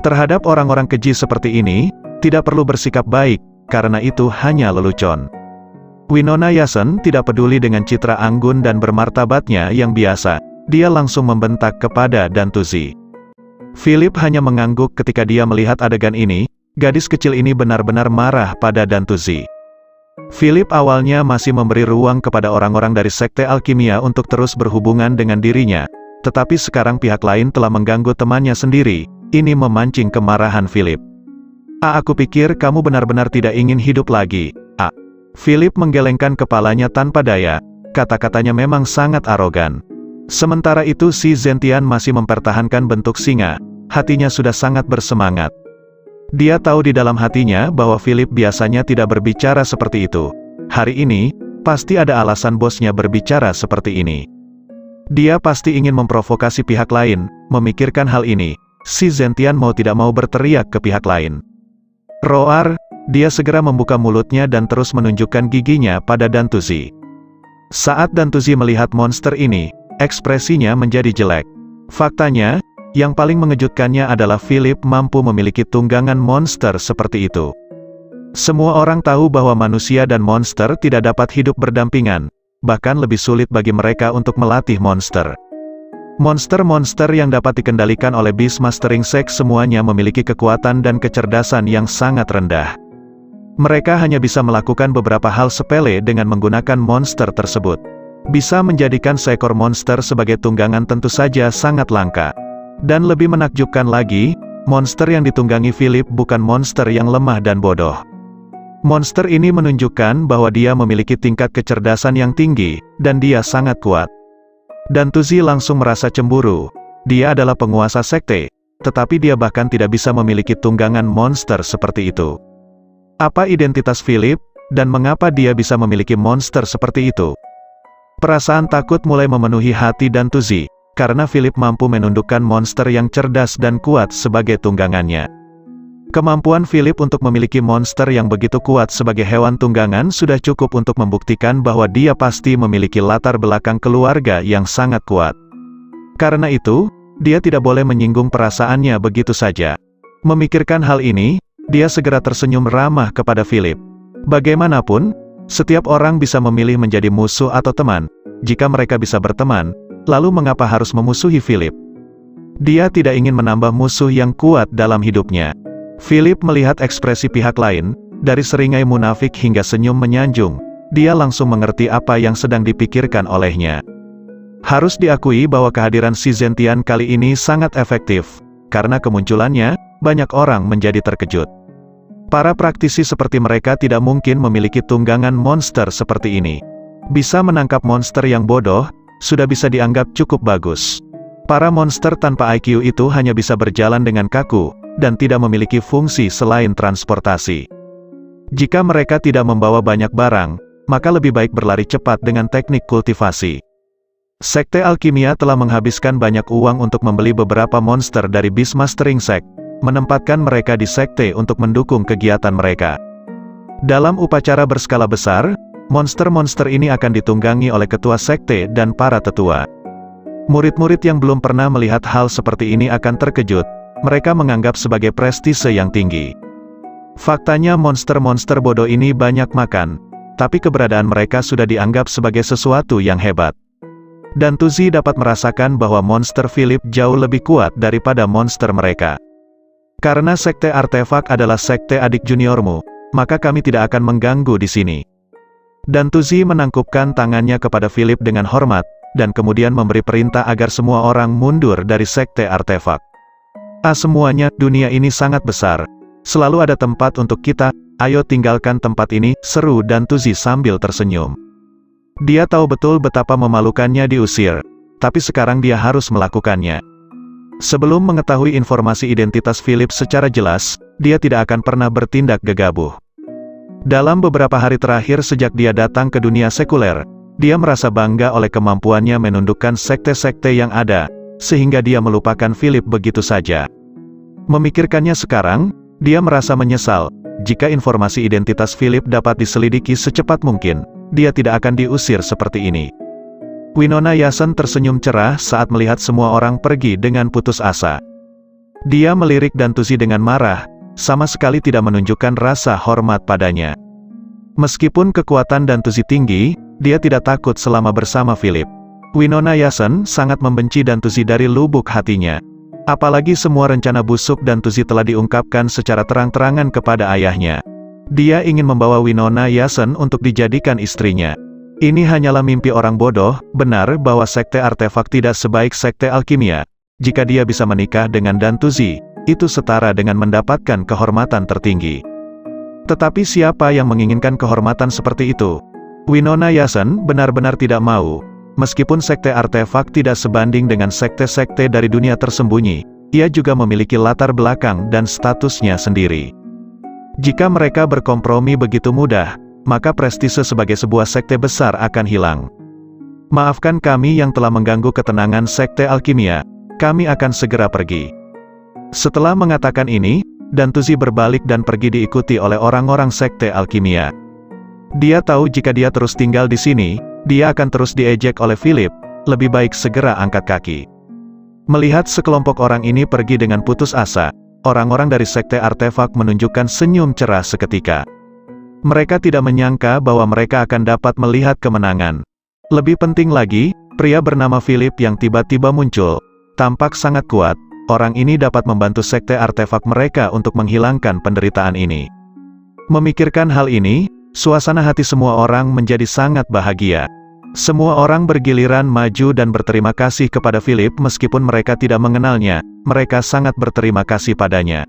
Terhadap orang-orang keji seperti ini, tidak perlu bersikap baik, karena itu hanya lelucon. Winona Yasson tidak peduli dengan citra anggun dan bermartabatnya yang biasa. Dia langsung membentak kepada Dantuzi. Philip hanya mengangguk ketika dia melihat adegan ini. Gadis kecil ini benar-benar marah pada Dantuzi. Philip awalnya masih memberi ruang kepada orang-orang dari sekte alkimia untuk terus berhubungan dengan dirinya, tetapi sekarang pihak lain telah mengganggu temannya sendiri. Ini memancing kemarahan Philip. Aku pikir kamu benar-benar tidak ingin hidup lagi. Philip menggelengkan kepalanya tanpa daya. Kata-katanya memang sangat arogan. Sementara itu si Zentian masih mempertahankan bentuk singa. Hatinya sudah sangat bersemangat. Dia tahu di dalam hatinya bahwa Philip biasanya tidak berbicara seperti itu. Hari ini, pasti ada alasan bosnya berbicara seperti ini. Dia pasti ingin memprovokasi pihak lain. Memikirkan hal ini, si Zentian mau tidak mau berteriak ke pihak lain. Roar, dia segera membuka mulutnya dan terus menunjukkan giginya pada Dantuzi. Saat Dantuzi melihat monster ini, ekspresinya menjadi jelek. Faktanya, yang paling mengejutkannya adalah Philip mampu memiliki tunggangan monster seperti itu. Semua orang tahu bahwa manusia dan monster tidak dapat hidup berdampingan, bahkan lebih sulit bagi mereka untuk melatih monster. Monster-monster yang dapat dikendalikan oleh Beast Mastering Sect semuanya memiliki kekuatan dan kecerdasan yang sangat rendah. Mereka hanya bisa melakukan beberapa hal sepele dengan menggunakan monster tersebut. Bisa menjadikan seekor monster sebagai tunggangan tentu saja sangat langka. Dan lebih menakjubkan lagi, monster yang ditunggangi Philip bukan monster yang lemah dan bodoh. Monster ini menunjukkan bahwa dia memiliki tingkat kecerdasan yang tinggi, dan dia sangat kuat. Dantuzi langsung merasa cemburu. Dia adalah penguasa sekte, tetapi dia bahkan tidak bisa memiliki tunggangan monster seperti itu. Apa identitas Philip, dan mengapa dia bisa memiliki monster seperti itu? Perasaan takut mulai memenuhi hati Dantuzi, karena Philip mampu menundukkan monster yang cerdas dan kuat sebagai tunggangannya. Kemampuan Philip untuk memiliki monster yang begitu kuat sebagai hewan tunggangan sudah cukup untuk membuktikan bahwa dia pasti memiliki latar belakang keluarga yang sangat kuat. Karena itu, dia tidak boleh menyinggung perasaannya begitu saja. Memikirkan hal ini, dia segera tersenyum ramah kepada Philip. Bagaimanapun, setiap orang bisa memilih menjadi musuh atau teman. Jika mereka bisa berteman, lalu mengapa harus memusuhi Philip? Dia tidak ingin menambah musuh yang kuat dalam hidupnya. Philip melihat ekspresi pihak lain, dari seringai munafik hingga senyum menyanjung. Dia langsung mengerti apa yang sedang dipikirkan olehnya. Harus diakui bahwa kehadiran si Zentian kali ini sangat efektif. Karena kemunculannya, banyak orang menjadi terkejut. Para praktisi seperti mereka tidak mungkin memiliki tunggangan monster seperti ini. Bisa menangkap monster yang bodoh, sudah bisa dianggap cukup bagus. Para monster tanpa IQ itu hanya bisa berjalan dengan kaku, dan tidak memiliki fungsi selain transportasi. Jika mereka tidak membawa banyak barang, maka lebih baik berlari cepat dengan teknik kultivasi. Sekte Alkimia telah menghabiskan banyak uang untuk membeli beberapa monster dari Beastmastering Sect, menempatkan mereka di sekte untuk mendukung kegiatan mereka. Dalam upacara berskala besar, monster-monster ini akan ditunggangi oleh ketua sekte dan para tetua. Murid-murid yang belum pernah melihat hal seperti ini akan terkejut, mereka menganggap sebagai prestise yang tinggi. Faktanya monster-monster bodoh ini banyak makan, tapi keberadaan mereka sudah dianggap sebagai sesuatu yang hebat. Dan Tuzi dapat merasakan bahwa monster Philip jauh lebih kuat daripada monster mereka. Karena sekte artefak adalah sekte adik juniormu, maka kami tidak akan mengganggu di sini. Dan Tuzi menangkupkan tangannya kepada Philip dengan hormat, dan kemudian memberi perintah agar semua orang mundur dari sekte artefak. Semuanya, dunia ini sangat besar. Selalu ada tempat untuk kita, ayo tinggalkan tempat ini, seru dan Tuzi sambil tersenyum. Dia tahu betul betapa memalukannya diusir, tapi sekarang dia harus melakukannya. Sebelum mengetahui informasi identitas Philip secara jelas, dia tidak akan pernah bertindak gegabah. Dalam beberapa hari terakhir sejak dia datang ke dunia sekuler, dia merasa bangga oleh kemampuannya menundukkan sekte-sekte yang ada, sehingga dia melupakan Philip begitu saja. Memikirkannya sekarang, dia merasa menyesal. Jika informasi identitas Philip dapat diselidiki secepat mungkin, dia tidak akan diusir seperti ini. Winona Yasson tersenyum cerah saat melihat semua orang pergi dengan putus asa. Dia melirik dan Tuzi dengan marah, sama sekali tidak menunjukkan rasa hormat padanya. Meskipun kekuatan dan Tuzi tinggi, dia tidak takut selama bersama Philip. Winona Yasson sangat membenci dan Tuzi dari lubuk hatinya. Apalagi semua rencana busuk dan Tuzi telah diungkapkan secara terang-terangan kepada ayahnya. Dia ingin membawa Winona Yasson untuk dijadikan istrinya. Ini hanyalah mimpi orang bodoh, benar bahwa sekte artefak tidak sebaik sekte alkimia. Jika dia bisa menikah dengan Dan Tuzi, itu setara dengan mendapatkan kehormatan tertinggi. Tetapi siapa yang menginginkan kehormatan seperti itu? Winona Yasson benar-benar tidak mau. Meskipun sekte artefak tidak sebanding dengan sekte-sekte dari dunia tersembunyi, ia juga memiliki latar belakang dan statusnya sendiri. Jika mereka berkompromi begitu mudah, maka prestise sebagai sebuah sekte besar akan hilang. Maafkan kami yang telah mengganggu ketenangan sekte alkimia, kami akan segera pergi. Setelah mengatakan ini, Dan Tuzi berbalik dan pergi diikuti oleh orang-orang sekte alkimia. Dia tahu jika dia terus tinggal di sini, dia akan terus diejek oleh Philip, lebih baik segera angkat kaki. Melihat sekelompok orang ini pergi dengan putus asa, orang-orang dari sekte artefak menunjukkan senyum cerah seketika. Mereka tidak menyangka bahwa mereka akan dapat melihat kemenangan. Lebih penting lagi, pria bernama Philip yang tiba-tiba muncul, tampak sangat kuat. Orang ini dapat membantu sekte artefak mereka untuk menghilangkan penderitaan ini. Memikirkan hal ini, suasana hati semua orang menjadi sangat bahagia. Semua orang bergiliran maju dan berterima kasih kepada Philip meskipun mereka tidak mengenalnya, mereka sangat berterima kasih padanya.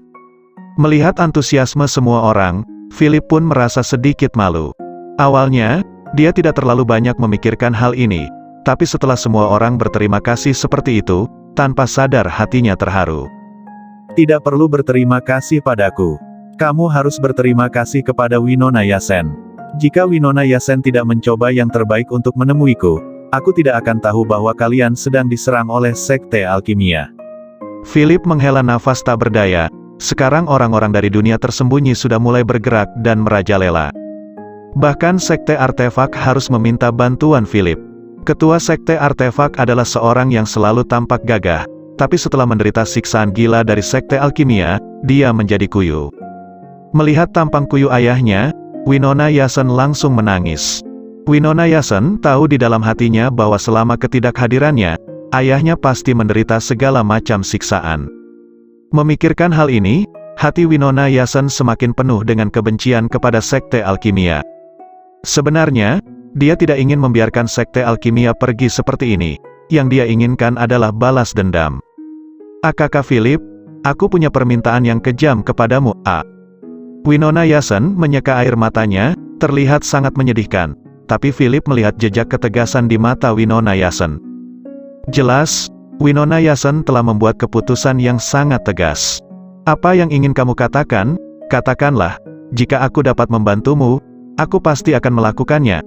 Melihat antusiasme semua orang, Philip pun merasa sedikit malu. Awalnya, dia tidak terlalu banyak memikirkan hal ini, tapi setelah semua orang berterima kasih seperti itu, tanpa sadar hatinya terharu. Tidak perlu berterima kasih padaku. Kamu harus berterima kasih kepada Winona Yasson. Jika Winona Yasson tidak mencoba yang terbaik untuk menemuiku, aku tidak akan tahu bahwa kalian sedang diserang oleh sekte alkimia. Philip menghela nafas tak berdaya. Sekarang orang-orang dari dunia tersembunyi sudah mulai bergerak dan merajalela. Bahkan sekte artefak harus meminta bantuan Philip. Ketua sekte artefak adalah seorang yang selalu tampak gagah, tapi setelah menderita siksaan gila dari sekte alkimia, dia menjadi kuyu. Melihat tampang kuyu ayahnya, Winona Yasson langsung menangis. Winona Yasson tahu di dalam hatinya bahwa selama ketidakhadirannya, ayahnya pasti menderita segala macam siksaan. Memikirkan hal ini, hati Winona Yasson semakin penuh dengan kebencian kepada sekte alkimia. Sebenarnya, dia tidak ingin membiarkan sekte alkimia pergi seperti ini. Yang dia inginkan adalah balas dendam. Kakak Philip, aku punya permintaan yang kejam kepadamu, Winona Yasson menyeka air matanya, terlihat sangat menyedihkan. Tapi Philip melihat jejak ketegasan di mata Winona Yasson. Jelas, Winona Yasson telah membuat keputusan yang sangat tegas. Apa yang ingin kamu katakan? Katakanlah, jika aku dapat membantumu, aku pasti akan melakukannya,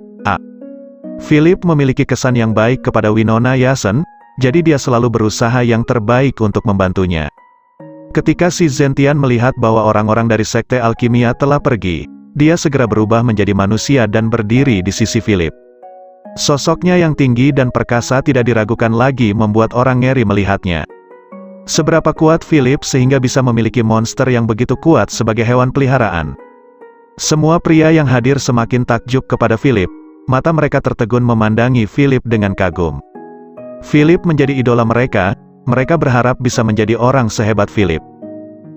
Philip memiliki kesan yang baik kepada Winona Yasson, jadi dia selalu berusaha yang terbaik untuk membantunya. Ketika si Zentian melihat bahwa orang-orang dari sekte alkimia telah pergi, dia segera berubah menjadi manusia dan berdiri di sisi Philip. Sosoknya yang tinggi dan perkasa tidak diragukan lagi membuat orang ngeri melihatnya. Seberapa kuat Philip sehingga bisa memiliki monster yang begitu kuat sebagai hewan peliharaan? Semua pria yang hadir semakin takjub kepada Philip, mata mereka tertegun memandangi Philip dengan kagum. Philip menjadi idola mereka berharap bisa menjadi orang sehebat Philip.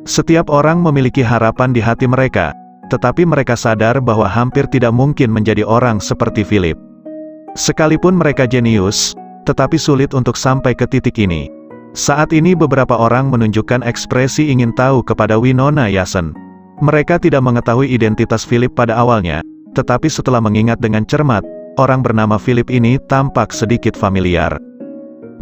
Setiap orang memiliki harapan di hati mereka, tetapi mereka sadar bahwa hampir tidak mungkin menjadi orang seperti Philip. Sekalipun mereka jenius, tetapi sulit untuk sampai ke titik ini. Saat ini beberapa orang menunjukkan ekspresi ingin tahu kepada Winona Yasson. Mereka tidak mengetahui identitas Philip pada awalnya, tetapi setelah mengingat dengan cermat, orang bernama Philip ini tampak sedikit familiar.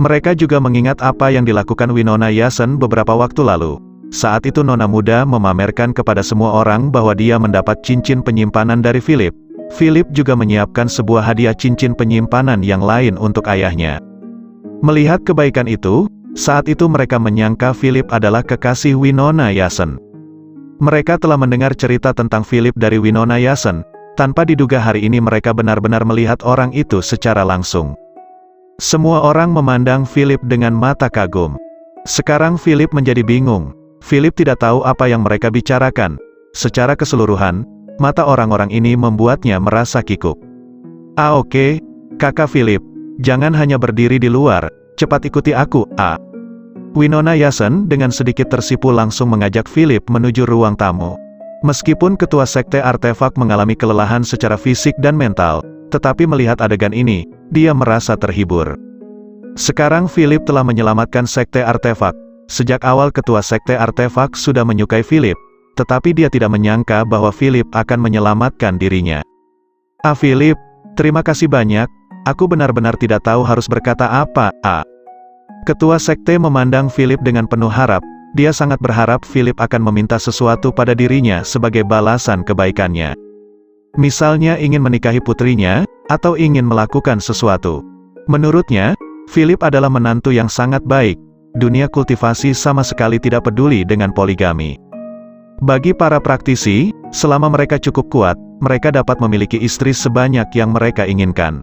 Mereka juga mengingat apa yang dilakukan Winona Yasson beberapa waktu lalu. Saat itu nona muda memamerkan kepada semua orang bahwa dia mendapat cincin penyimpanan dari Philip. Philip juga menyiapkan sebuah hadiah cincin penyimpanan yang lain untuk ayahnya. Melihat kebaikan itu, saat itu mereka menyangka Philip adalah kekasih Winona Yasson. Mereka telah mendengar cerita tentang Philip dari Winona Yasson, tanpa diduga hari ini mereka benar-benar melihat orang itu secara langsung. Semua orang memandang Philip dengan mata kagum. Sekarang Philip menjadi bingung. Philip tidak tahu apa yang mereka bicarakan. Secara keseluruhan, mata orang-orang ini membuatnya merasa kikuk. Oke, kakak Philip, jangan hanya berdiri di luar, cepat ikuti aku, Winona Yasson dengan sedikit tersipu langsung mengajak Philip menuju ruang tamu. Meskipun ketua sekte artefak mengalami kelelahan secara fisik dan mental, tetapi melihat adegan ini, dia merasa terhibur. Sekarang Philip telah menyelamatkan sekte artefak. Sejak awal ketua sekte artefak sudah menyukai Philip, tetapi dia tidak menyangka bahwa Philip akan menyelamatkan dirinya. Philip, terima kasih banyak, aku benar-benar tidak tahu harus berkata apa, Ketua sekte memandang Philip dengan penuh harap, dia sangat berharap Philip akan meminta sesuatu pada dirinya sebagai balasan kebaikannya. Misalnya ingin menikahi putrinya, atau ingin melakukan sesuatu. Menurutnya, Philip adalah menantu yang sangat baik. Dunia kultivasi sama sekali tidak peduli dengan poligami. Bagi para praktisi, selama mereka cukup kuat, mereka dapat memiliki istri sebanyak yang mereka inginkan.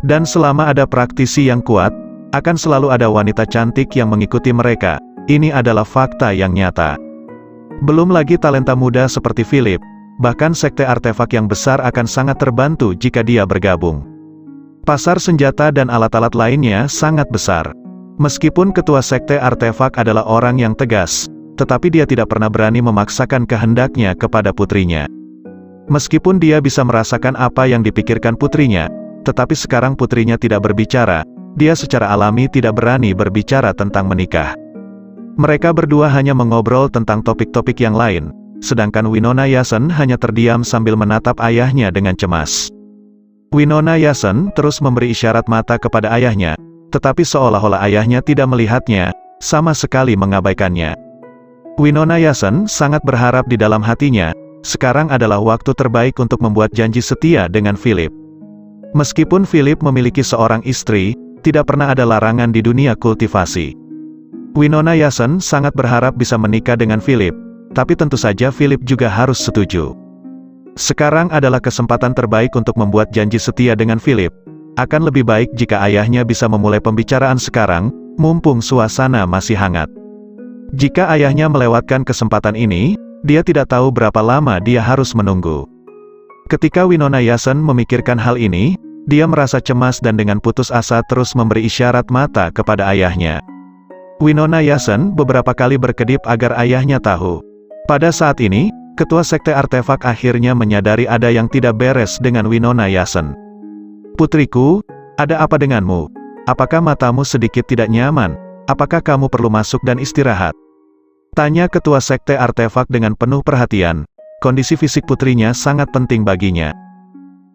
Dan selama ada praktisi yang kuat, akan selalu ada wanita cantik yang mengikuti mereka. Ini adalah fakta yang nyata. Belum lagi talenta muda seperti Philip, bahkan sekte artefak yang besar akan sangat terbantu jika dia bergabung. Pasar senjata dan alat-alat lainnya sangat besar. Meskipun ketua sekte artefak adalah orang yang tegas, tetapi dia tidak pernah berani memaksakan kehendaknya kepada putrinya. Meskipun dia bisa merasakan apa yang dipikirkan putrinya, tetapi sekarang putrinya tidak berbicara, dia secara alami tidak berani berbicara tentang menikah. Mereka berdua hanya mengobrol tentang topik-topik yang lain, sedangkan Winona Yasson hanya terdiam sambil menatap ayahnya dengan cemas. Winona Yasson terus memberi isyarat mata kepada ayahnya, tetapi seolah-olah ayahnya tidak melihatnya, sama sekali mengabaikannya. Winona Yasson sangat berharap di dalam hatinya, sekarang adalah waktu terbaik untuk membuat janji setia dengan Philip. Meskipun Philip memiliki seorang istri, tidak pernah ada larangan di dunia kultivasi. Winona Yasson sangat berharap bisa menikah dengan Philip, tapi tentu saja Philip juga harus setuju. Sekarang adalah kesempatan terbaik untuk membuat janji setia dengan Philip. Akan lebih baik jika ayahnya bisa memulai pembicaraan sekarang, mumpung suasana masih hangat. Jika ayahnya melewatkan kesempatan ini, dia tidak tahu berapa lama dia harus menunggu. Ketika Winona Yasson memikirkan hal ini, dia merasa cemas dan dengan putus asa terus memberi isyarat mata kepada ayahnya. Winona Yasson beberapa kali berkedip agar ayahnya tahu. Pada saat ini, ketua sekte artefak akhirnya menyadari ada yang tidak beres dengan Winona Yasson. Putriku, ada apa denganmu? Apakah matamu sedikit tidak nyaman? Apakah kamu perlu masuk dan istirahat? Tanya ketua sekte artefak dengan penuh perhatian. Kondisi fisik putrinya sangat penting baginya.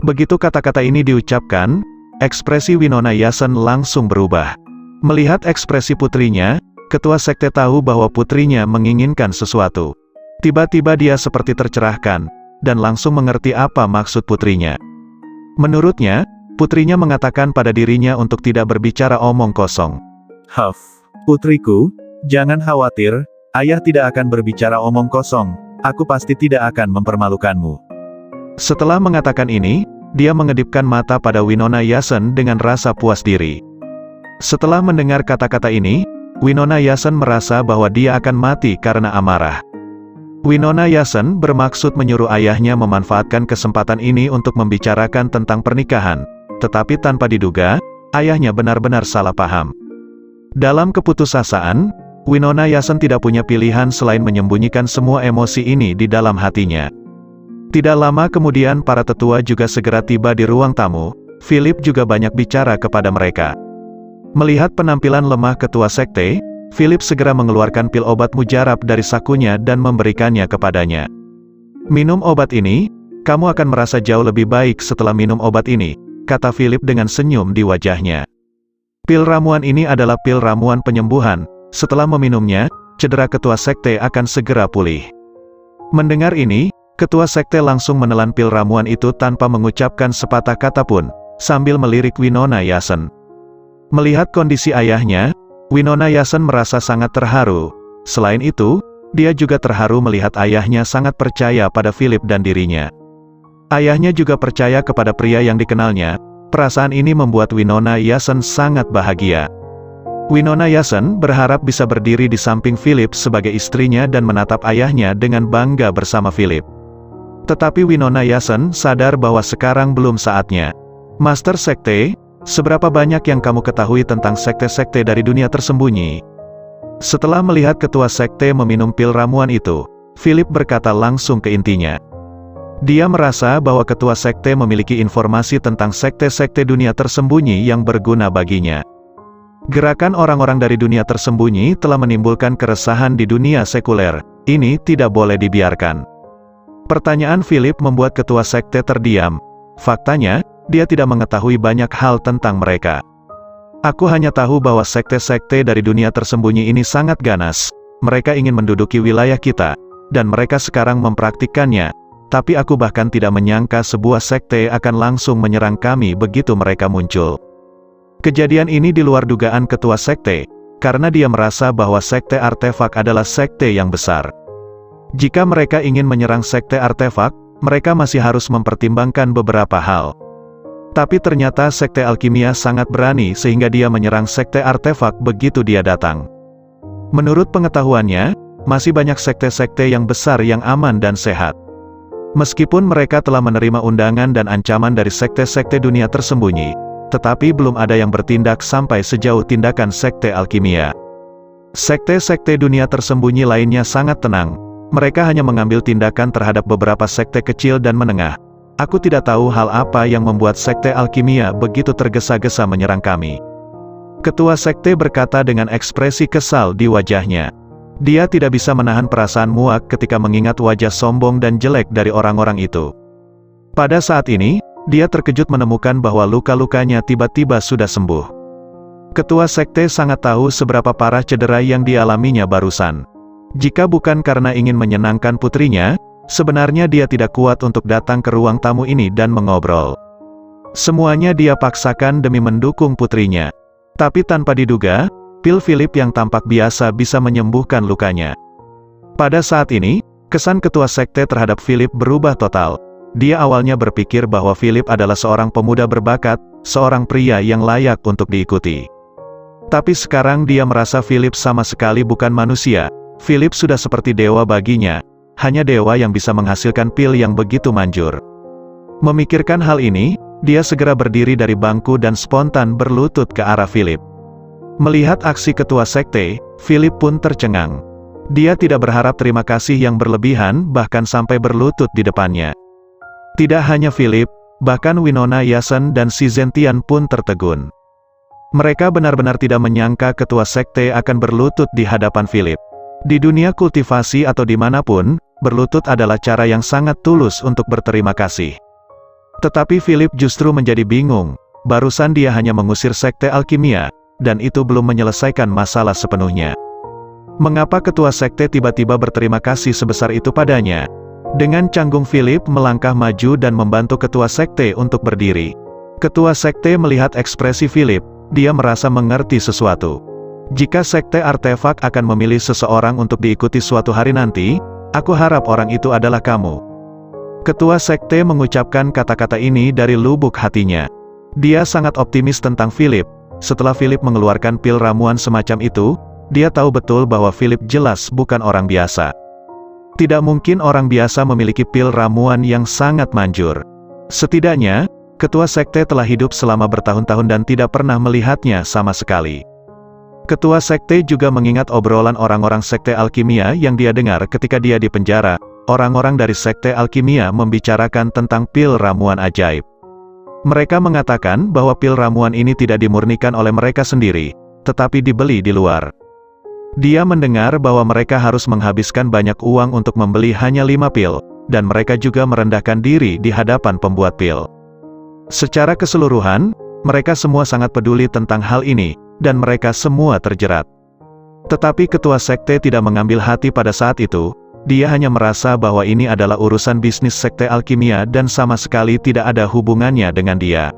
Begitu kata-kata ini diucapkan, ekspresi Winona Yasson langsung berubah. Melihat ekspresi putrinya, ketua sekte tahu bahwa putrinya menginginkan sesuatu. Tiba-tiba dia seperti tercerahkan, dan langsung mengerti apa maksud putrinya. Menurutnya, putrinya mengatakan pada dirinya untuk tidak berbicara omong kosong. Huff, putriku, jangan khawatir, ayah tidak akan berbicara omong kosong, aku pasti tidak akan mempermalukanmu. Setelah mengatakan ini, dia mengedipkan mata pada Winona Yasson dengan rasa puas diri. Setelah mendengar kata-kata ini, Winona Yasson merasa bahwa dia akan mati karena amarah. Winona Yasson bermaksud menyuruh ayahnya memanfaatkan kesempatan ini untuk membicarakan tentang pernikahan, tetapi tanpa diduga, ayahnya benar-benar salah paham. Dalam keputusasaan, Winona Yasson tidak punya pilihan selain menyembunyikan semua emosi ini di dalam hatinya. Tidak lama kemudian para tetua juga segera tiba di ruang tamu. Philip juga banyak bicara kepada mereka. Melihat penampilan lemah ketua sekte, Philip segera mengeluarkan pil obat mujarab dari sakunya dan memberikannya kepadanya. "Minum obat ini, kamu akan merasa jauh lebih baik setelah minum obat ini," kata Philip dengan senyum di wajahnya. Pil ramuan ini adalah pil ramuan penyembuhan. Setelah meminumnya, cedera ketua sekte akan segera pulih. Mendengar ini, ketua sekte langsung menelan pil ramuan itu tanpa mengucapkan sepatah kata pun, sambil melirik Winona Yasson. Melihat kondisi ayahnya, Winona Yasson merasa sangat terharu. Selain itu, dia juga terharu melihat ayahnya sangat percaya pada Philip dan dirinya. Ayahnya juga percaya kepada pria yang dikenalnya. Perasaan ini membuat Winona Yasson sangat bahagia. Winona Yasson berharap bisa berdiri di samping Philip sebagai istrinya dan menatap ayahnya dengan bangga bersama Philip. Tetapi Winona Yasson sadar bahwa sekarang belum saatnya. "Master Sekte, seberapa banyak yang kamu ketahui tentang sekte-sekte dari dunia tersembunyi?" Setelah melihat ketua sekte meminum pil ramuan itu, Philip berkata langsung ke intinya. Dia merasa bahwa ketua sekte memiliki informasi tentang sekte-sekte dunia tersembunyi yang berguna baginya. Gerakan orang-orang dari dunia tersembunyi telah menimbulkan keresahan di dunia sekuler. Ini tidak boleh dibiarkan. Pertanyaan Philip membuat ketua sekte terdiam. Faktanya, dia tidak mengetahui banyak hal tentang mereka. "Aku hanya tahu bahwa sekte-sekte dari dunia tersembunyi ini sangat ganas. Mereka ingin menduduki wilayah kita, dan mereka sekarang mempraktikkannya. Tapi aku bahkan tidak menyangka sebuah sekte akan langsung menyerang kami begitu mereka muncul." Kejadian ini di luar dugaan ketua sekte, karena dia merasa bahwa sekte artefak adalah sekte yang besar. Jika mereka ingin menyerang sekte artefak, mereka masih harus mempertimbangkan beberapa hal. Tapi ternyata sekte alkimia sangat berani sehingga dia menyerang sekte artefak begitu dia datang. Menurut pengetahuannya, masih banyak sekte-sekte yang besar yang aman dan sehat. Meskipun mereka telah menerima undangan dan ancaman dari sekte-sekte dunia tersembunyi, tetapi belum ada yang bertindak sampai sejauh tindakan sekte alkimia. Sekte-sekte dunia tersembunyi lainnya sangat tenang. Mereka hanya mengambil tindakan terhadap beberapa sekte kecil dan menengah. Aku tidak tahu hal apa yang membuat sekte alkimia begitu tergesa-gesa menyerang kami. Ketua sekte berkata dengan ekspresi kesal di wajahnya. Dia tidak bisa menahan perasaan muak ketika mengingat wajah sombong dan jelek dari orang-orang itu. Pada saat ini, dia terkejut menemukan bahwa luka-lukanya tiba-tiba sudah sembuh. Ketua sekte sangat tahu seberapa parah cedera yang dialaminya barusan. Jika bukan karena ingin menyenangkan putrinya, sebenarnya dia tidak kuat untuk datang ke ruang tamu ini dan mengobrol. Semuanya dia paksakan demi mendukung putrinya. Tapi tanpa diduga, pil Philip yang tampak biasa bisa menyembuhkan lukanya. Pada saat ini, kesan ketua sekte terhadap Philip berubah total. Dia awalnya berpikir bahwa Philip adalah seorang pemuda berbakat, seorang pria yang layak untuk diikuti. Tapi sekarang dia merasa Philip sama sekali bukan manusia. Philip sudah seperti dewa baginya, hanya dewa yang bisa menghasilkan pil yang begitu manjur. Memikirkan hal ini, dia segera berdiri dari bangku dan spontan berlutut ke arah Philip. Melihat aksi ketua sekte, Philip pun tercengang. Dia tidak berharap terima kasih yang berlebihan, bahkan sampai berlutut di depannya. Tidak hanya Philip, bahkan Winona Yasson dan si Zentian pun tertegun. Mereka benar-benar tidak menyangka ketua sekte akan berlutut di hadapan Philip. Di dunia kultivasi atau dimanapun, berlutut adalah cara yang sangat tulus untuk berterima kasih. Tetapi Philip justru menjadi bingung. Barusan dia hanya mengusir sekte alkimia, dan itu belum menyelesaikan masalah sepenuhnya. Mengapa ketua sekte tiba-tiba berterima kasih sebesar itu padanya? Dengan canggung Philip melangkah maju dan membantu ketua sekte untuk berdiri. Ketua sekte melihat ekspresi Philip, dia merasa mengerti sesuatu. Jika sekte artefak akan memilih seseorang untuk diikuti suatu hari nanti, aku harap orang itu adalah kamu. Ketua sekte mengucapkan kata-kata ini dari lubuk hatinya. Dia sangat optimis tentang Philip. Setelah Philip mengeluarkan pil ramuan semacam itu, dia tahu betul bahwa Philip jelas bukan orang biasa. Tidak mungkin orang biasa memiliki pil ramuan yang sangat manjur. Setidaknya, ketua sekte telah hidup selama bertahun-tahun dan tidak pernah melihatnya sama sekali. Ketua sekte juga mengingat obrolan orang-orang sekte alkimia yang dia dengar ketika dia di penjara. Orang-orang dari sekte alkimia membicarakan tentang pil ramuan ajaib. Mereka mengatakan bahwa pil ramuan ini tidak dimurnikan oleh mereka sendiri, tetapi dibeli di luar. Dia mendengar bahwa mereka harus menghabiskan banyak uang untuk membeli hanya 5 pil, dan mereka juga merendahkan diri di hadapan pembuat pil. Secara keseluruhan, mereka semua sangat peduli tentang hal ini, dan mereka semua terjerat. Tetapi ketua sekte tidak mengambil hati pada saat itu. Dia hanya merasa bahwa ini adalah urusan bisnis sekte alkimia dan sama sekali tidak ada hubungannya dengan dia.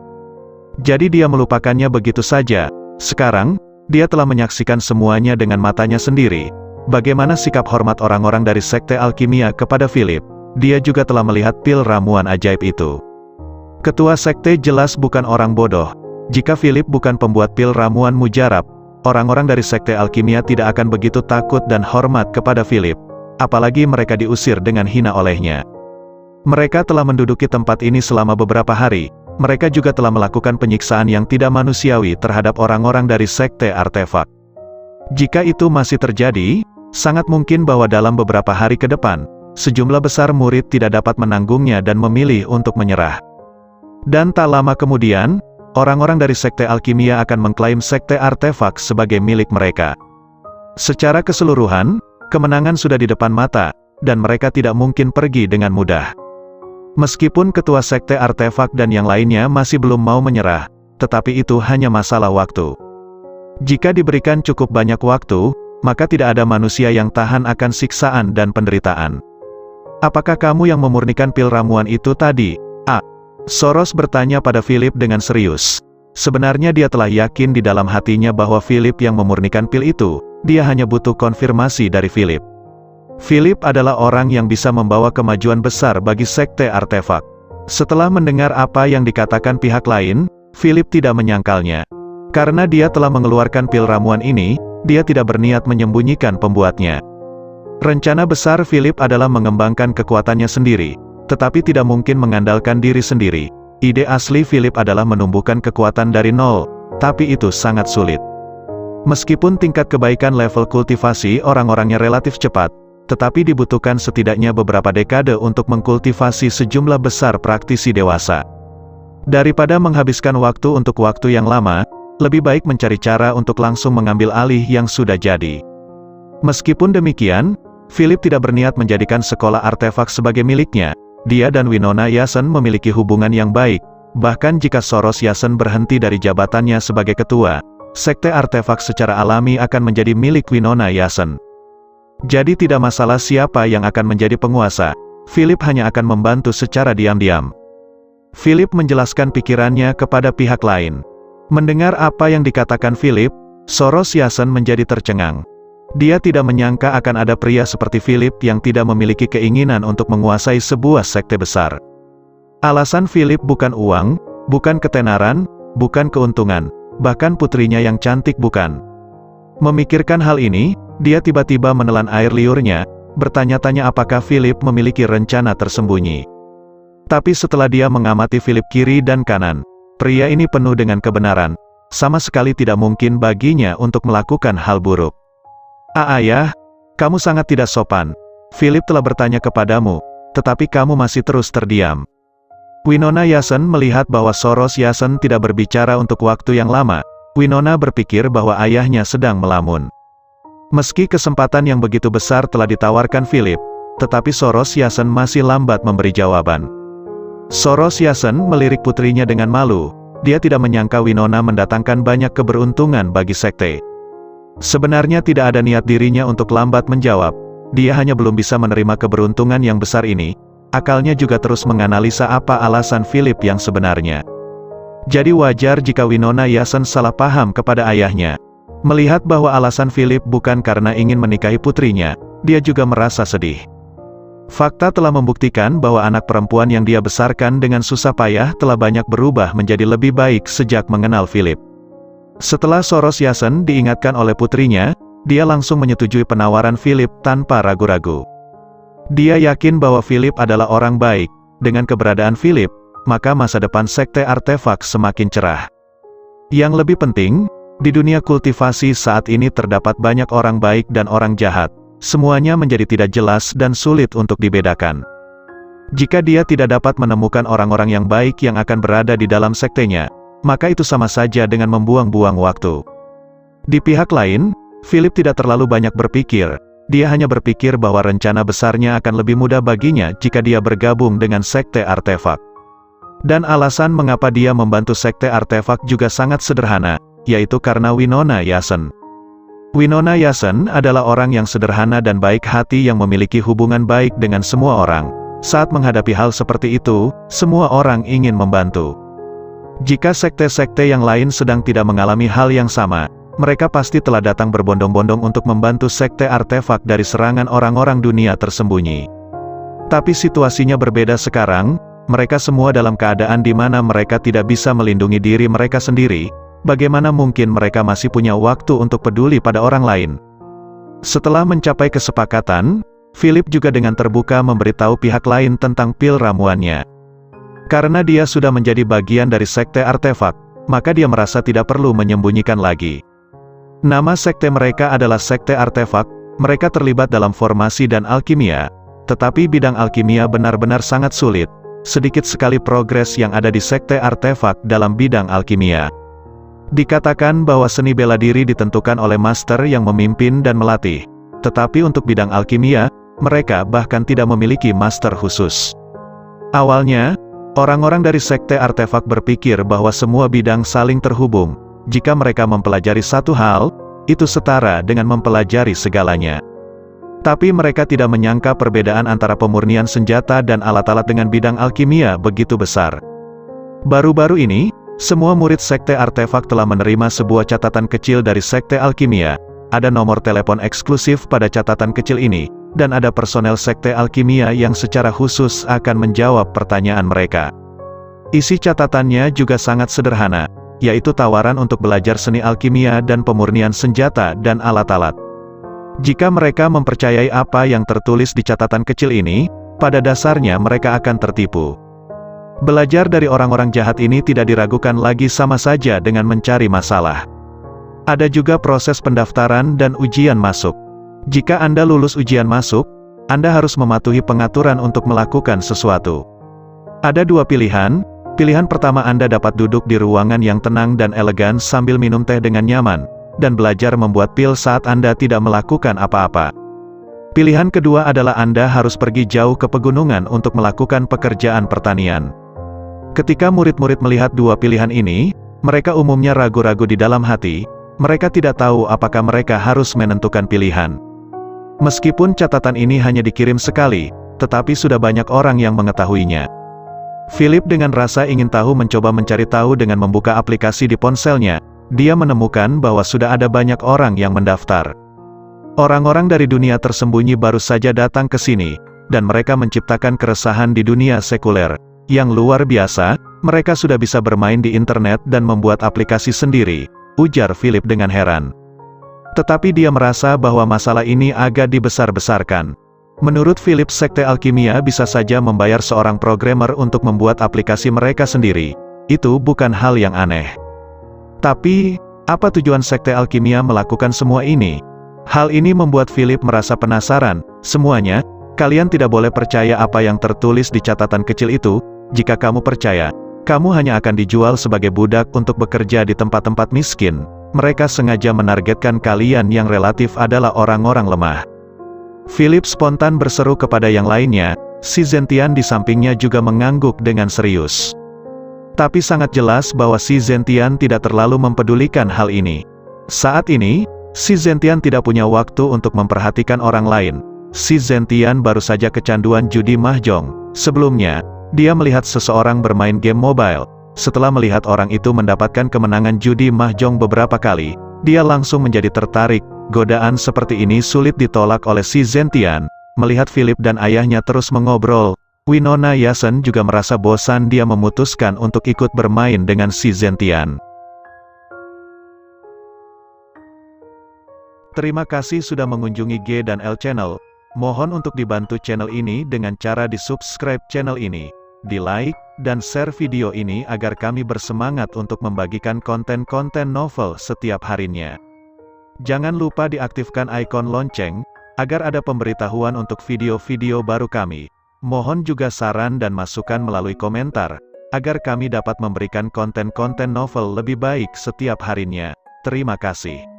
Jadi dia melupakannya begitu saja. Sekarang, dia telah menyaksikan semuanya dengan matanya sendiri. Bagaimana sikap hormat orang-orang dari sekte alkimia kepada Philip. Dia juga telah melihat pil ramuan ajaib itu. Ketua sekte jelas bukan orang bodoh. Jika Philip bukan pembuat pil ramuan mujarab, orang-orang dari sekte alkimia tidak akan begitu takut dan hormat kepada Philip. Apalagi mereka diusir dengan hina olehnya. Mereka telah menduduki tempat ini selama beberapa hari. Mereka juga telah melakukan penyiksaan yang tidak manusiawi terhadap orang-orang dari sekte artefak. Jika itu masih terjadi, sangat mungkin bahwa dalam beberapa hari ke depan, sejumlah besar murid tidak dapat menanggungnya dan memilih untuk menyerah. Dan tak lama kemudian, orang-orang dari sekte alkimia akan mengklaim sekte artefak sebagai milik mereka. Secara keseluruhan, kemenangan sudah di depan mata, dan mereka tidak mungkin pergi dengan mudah. Meskipun ketua sekte artefak dan yang lainnya masih belum mau menyerah, tetapi itu hanya masalah waktu. Jika diberikan cukup banyak waktu, maka tidak ada manusia yang tahan akan siksaan dan penderitaan. Apakah kamu yang memurnikan pil ramuan itu tadi? Soros bertanya pada Philip dengan serius. Sebenarnya dia telah yakin di dalam hatinya bahwa Philip yang memurnikan pil itu. Dia hanya butuh konfirmasi dari Philip. Philip adalah orang yang bisa membawa kemajuan besar bagi sekte artefak. Setelah mendengar apa yang dikatakan pihak lain, Philip tidak menyangkalnya. Karena dia telah mengeluarkan pil ramuan ini, dia tidak berniat menyembunyikan pembuatnya. Rencana besar Philip adalah mengembangkan kekuatannya sendiri, tetapi tidak mungkin mengandalkan diri sendiri. Ide asli Philip adalah menumbuhkan kekuatan dari nol, tapi itu sangat sulit. Meskipun tingkat kebaikan level kultivasi orang-orangnya relatif cepat, tetapi dibutuhkan setidaknya beberapa dekade untuk mengkultivasi sejumlah besar praktisi dewasa. Daripada menghabiskan waktu untuk waktu yang lama, lebih baik mencari cara untuk langsung mengambil alih yang sudah jadi. Meskipun demikian, Philip tidak berniat menjadikan sekolah artefak sebagai miliknya. Dia dan Winona Yasen memiliki hubungan yang baik, bahkan jika Soros Yasen berhenti dari jabatannya sebagai ketua, sekte artefak secara alami akan menjadi milik Winona Yasen. Jadi tidak masalah siapa yang akan menjadi penguasa, Philip hanya akan membantu secara diam-diam. Philip menjelaskan pikirannya kepada pihak lain. Mendengar apa yang dikatakan Philip, Soros Yasen menjadi tercengang. Dia tidak menyangka akan ada pria seperti Philip yang tidak memiliki keinginan untuk menguasai sebuah sekte besar. Alasan Philip bukan uang, bukan ketenaran, bukan keuntungan. Bahkan putrinya yang cantik bukan. Memikirkan hal ini, dia tiba-tiba menelan air liurnya, bertanya-tanya apakah Philip memiliki rencana tersembunyi. Tapi setelah dia mengamati Philip kiri dan kanan, pria ini penuh dengan kebenaran. Sama sekali tidak mungkin baginya untuk melakukan hal buruk. Ayah, kamu sangat tidak sopan. Philip telah bertanya kepadamu, tetapi kamu masih terus terdiam. Winona Yasen melihat bahwa Soros Yasen tidak berbicara untuk waktu yang lama. Winona berpikir bahwa ayahnya sedang melamun. Meski kesempatan yang begitu besar telah ditawarkan Philip, tetapi Soros Yasen masih lambat memberi jawaban. Soros Yasen melirik putrinya dengan malu. Dia tidak menyangka Winona mendatangkan banyak keberuntungan bagi sekte. Sebenarnya tidak ada niat dirinya untuk lambat menjawab. Dia hanya belum bisa menerima keberuntungan yang besar ini. Akalnya juga terus menganalisa apa alasan Philip yang sebenarnya. Jadi wajar jika Winona Yasson salah paham kepada ayahnya. Melihat bahwa alasan Philip bukan karena ingin menikahi putrinya, dia juga merasa sedih. Fakta telah membuktikan bahwa anak perempuan yang dia besarkan dengan susah payah telah banyak berubah menjadi lebih baik sejak mengenal Philip. Setelah Soros Yasson diingatkan oleh putrinya, dia langsung menyetujui penawaran Philip tanpa ragu-ragu. Dia yakin bahwa Philip adalah orang baik. Dengan keberadaan Philip, maka masa depan sekte artefak semakin cerah. Yang lebih penting, di dunia kultivasi saat ini terdapat banyak orang baik dan orang jahat. Semuanya menjadi tidak jelas dan sulit untuk dibedakan. Jika dia tidak dapat menemukan orang-orang yang baik yang akan berada di dalam sektenya, maka itu sama saja dengan membuang-buang waktu. Di pihak lain, Philip tidak terlalu banyak berpikir. Dia hanya berpikir bahwa rencana besarnya akan lebih mudah baginya jika dia bergabung dengan sekte artefak. Dan alasan mengapa dia membantu sekte artefak juga sangat sederhana, yaitu karena Winona Yasson. Winona Yasson adalah orang yang sederhana dan baik hati yang memiliki hubungan baik dengan semua orang. Saat menghadapi hal seperti itu, semua orang ingin membantu. Jika sekte-sekte yang lain sedang tidak mengalami hal yang sama, mereka pasti telah datang berbondong-bondong untuk membantu sekte artefak dari serangan orang-orang dunia tersembunyi. Tapi situasinya berbeda sekarang, mereka semua dalam keadaan di mana mereka tidak bisa melindungi diri mereka sendiri. Bagaimana mungkin mereka masih punya waktu untuk peduli pada orang lain? Setelah mencapai kesepakatan, Philip juga dengan terbuka memberitahu pihak lain tentang pil ramuannya. Karena dia sudah menjadi bagian dari sekte artefak, maka dia merasa tidak perlu menyembunyikan lagi. Nama sekte mereka adalah sekte artefak, mereka terlibat dalam formasi dan alkimia, tetapi bidang alkimia benar-benar sangat sulit. Sedikit sekali progres yang ada di sekte artefak dalam bidang alkimia. Dikatakan bahwa seni bela diri ditentukan oleh master yang memimpin dan melatih. Tetapi untuk bidang alkimia, mereka bahkan tidak memiliki master khusus. Awalnya, orang-orang dari sekte artefak berpikir bahwa semua bidang saling terhubung. Jika mereka mempelajari satu hal, itu setara dengan mempelajari segalanya. Tapi mereka tidak menyangka perbedaan antara pemurnian senjata dan alat-alat dengan bidang alkimia begitu besar. Baru-baru ini, semua murid sekte artefak telah menerima sebuah catatan kecil dari sekte alkimia. Ada nomor telepon eksklusif pada catatan kecil ini, dan ada personel sekte alkimia yang secara khusus akan menjawab pertanyaan mereka. Isi catatannya juga sangat sederhana, yaitu tawaran untuk belajar seni alkimia dan pemurnian senjata dan alat-alat. Jika mereka mempercayai apa yang tertulis di catatan kecil ini, pada dasarnya mereka akan tertipu. Belajar dari orang-orang jahat ini tidak diragukan lagi, sama saja dengan mencari masalah. Ada juga proses pendaftaran dan ujian masuk. Jika Anda lulus ujian masuk, Anda harus mematuhi pengaturan untuk melakukan sesuatu. Ada dua pilihan. Pilihan pertama, Anda dapat duduk di ruangan yang tenang dan elegan sambil minum teh dengan nyaman, dan belajar membuat pil saat Anda tidak melakukan apa-apa. Pilihan kedua adalah Anda harus pergi jauh ke pegunungan untuk melakukan pekerjaan pertanian. Ketika murid-murid melihat dua pilihan ini, mereka umumnya ragu-ragu di dalam hati. Mereka tidak tahu apakah mereka harus menentukan pilihan. Meskipun catatan ini hanya dikirim sekali, tetapi sudah banyak orang yang mengetahuinya. Philip dengan rasa ingin tahu mencoba mencari tahu dengan membuka aplikasi di ponselnya. Dia menemukan bahwa sudah ada banyak orang yang mendaftar. Orang-orang dari dunia tersembunyi baru saja datang ke sini, dan mereka menciptakan keresahan di dunia sekuler. Yang luar biasa, mereka sudah bisa bermain di internet dan membuat aplikasi sendiri, ujar Philip dengan heran. Tetapi dia merasa bahwa masalah ini agak dibesar-besarkan. Menurut Philip, sekte alkimia bisa saja membayar seorang programmer untuk membuat aplikasi mereka sendiri. Itu bukan hal yang aneh. Tapi, apa tujuan sekte alkimia melakukan semua ini? Hal ini membuat Philip merasa penasaran. Semuanya, kalian tidak boleh percaya apa yang tertulis di catatan kecil itu. Jika kamu percaya, kamu hanya akan dijual sebagai budak untuk bekerja di tempat-tempat miskin. Mereka sengaja menargetkan kalian yang relatif adalah orang-orang lemah. Philip spontan berseru kepada yang lainnya. Si Zentian di sampingnya juga mengangguk dengan serius. Tapi sangat jelas bahwa si Zentian tidak terlalu mempedulikan hal ini. Saat ini, si Zentian tidak punya waktu untuk memperhatikan orang lain. Si Zentian baru saja kecanduan judi mahjong. Sebelumnya, dia melihat seseorang bermain game mobile. Setelah melihat orang itu mendapatkan kemenangan judi mahjong beberapa kali, dia langsung menjadi tertarik. Godaan seperti ini sulit ditolak oleh si Zentian. Melihat Philip dan ayahnya terus mengobrol, Winona Yasson juga merasa bosan. Dia memutuskan untuk ikut bermain dengan si Zentian. Terima kasih sudah mengunjungi G dan L Channel. Mohon untuk dibantu channel ini dengan cara di-subscribe channel ini, di-like, dan share video ini agar kami bersemangat untuk membagikan konten-konten novel setiap harinya. Jangan lupa diaktifkan ikon lonceng, agar ada pemberitahuan untuk video-video baru kami. Mohon juga saran dan masukan melalui komentar, agar kami dapat memberikan konten-konten novel lebih baik setiap harinya. Terima kasih.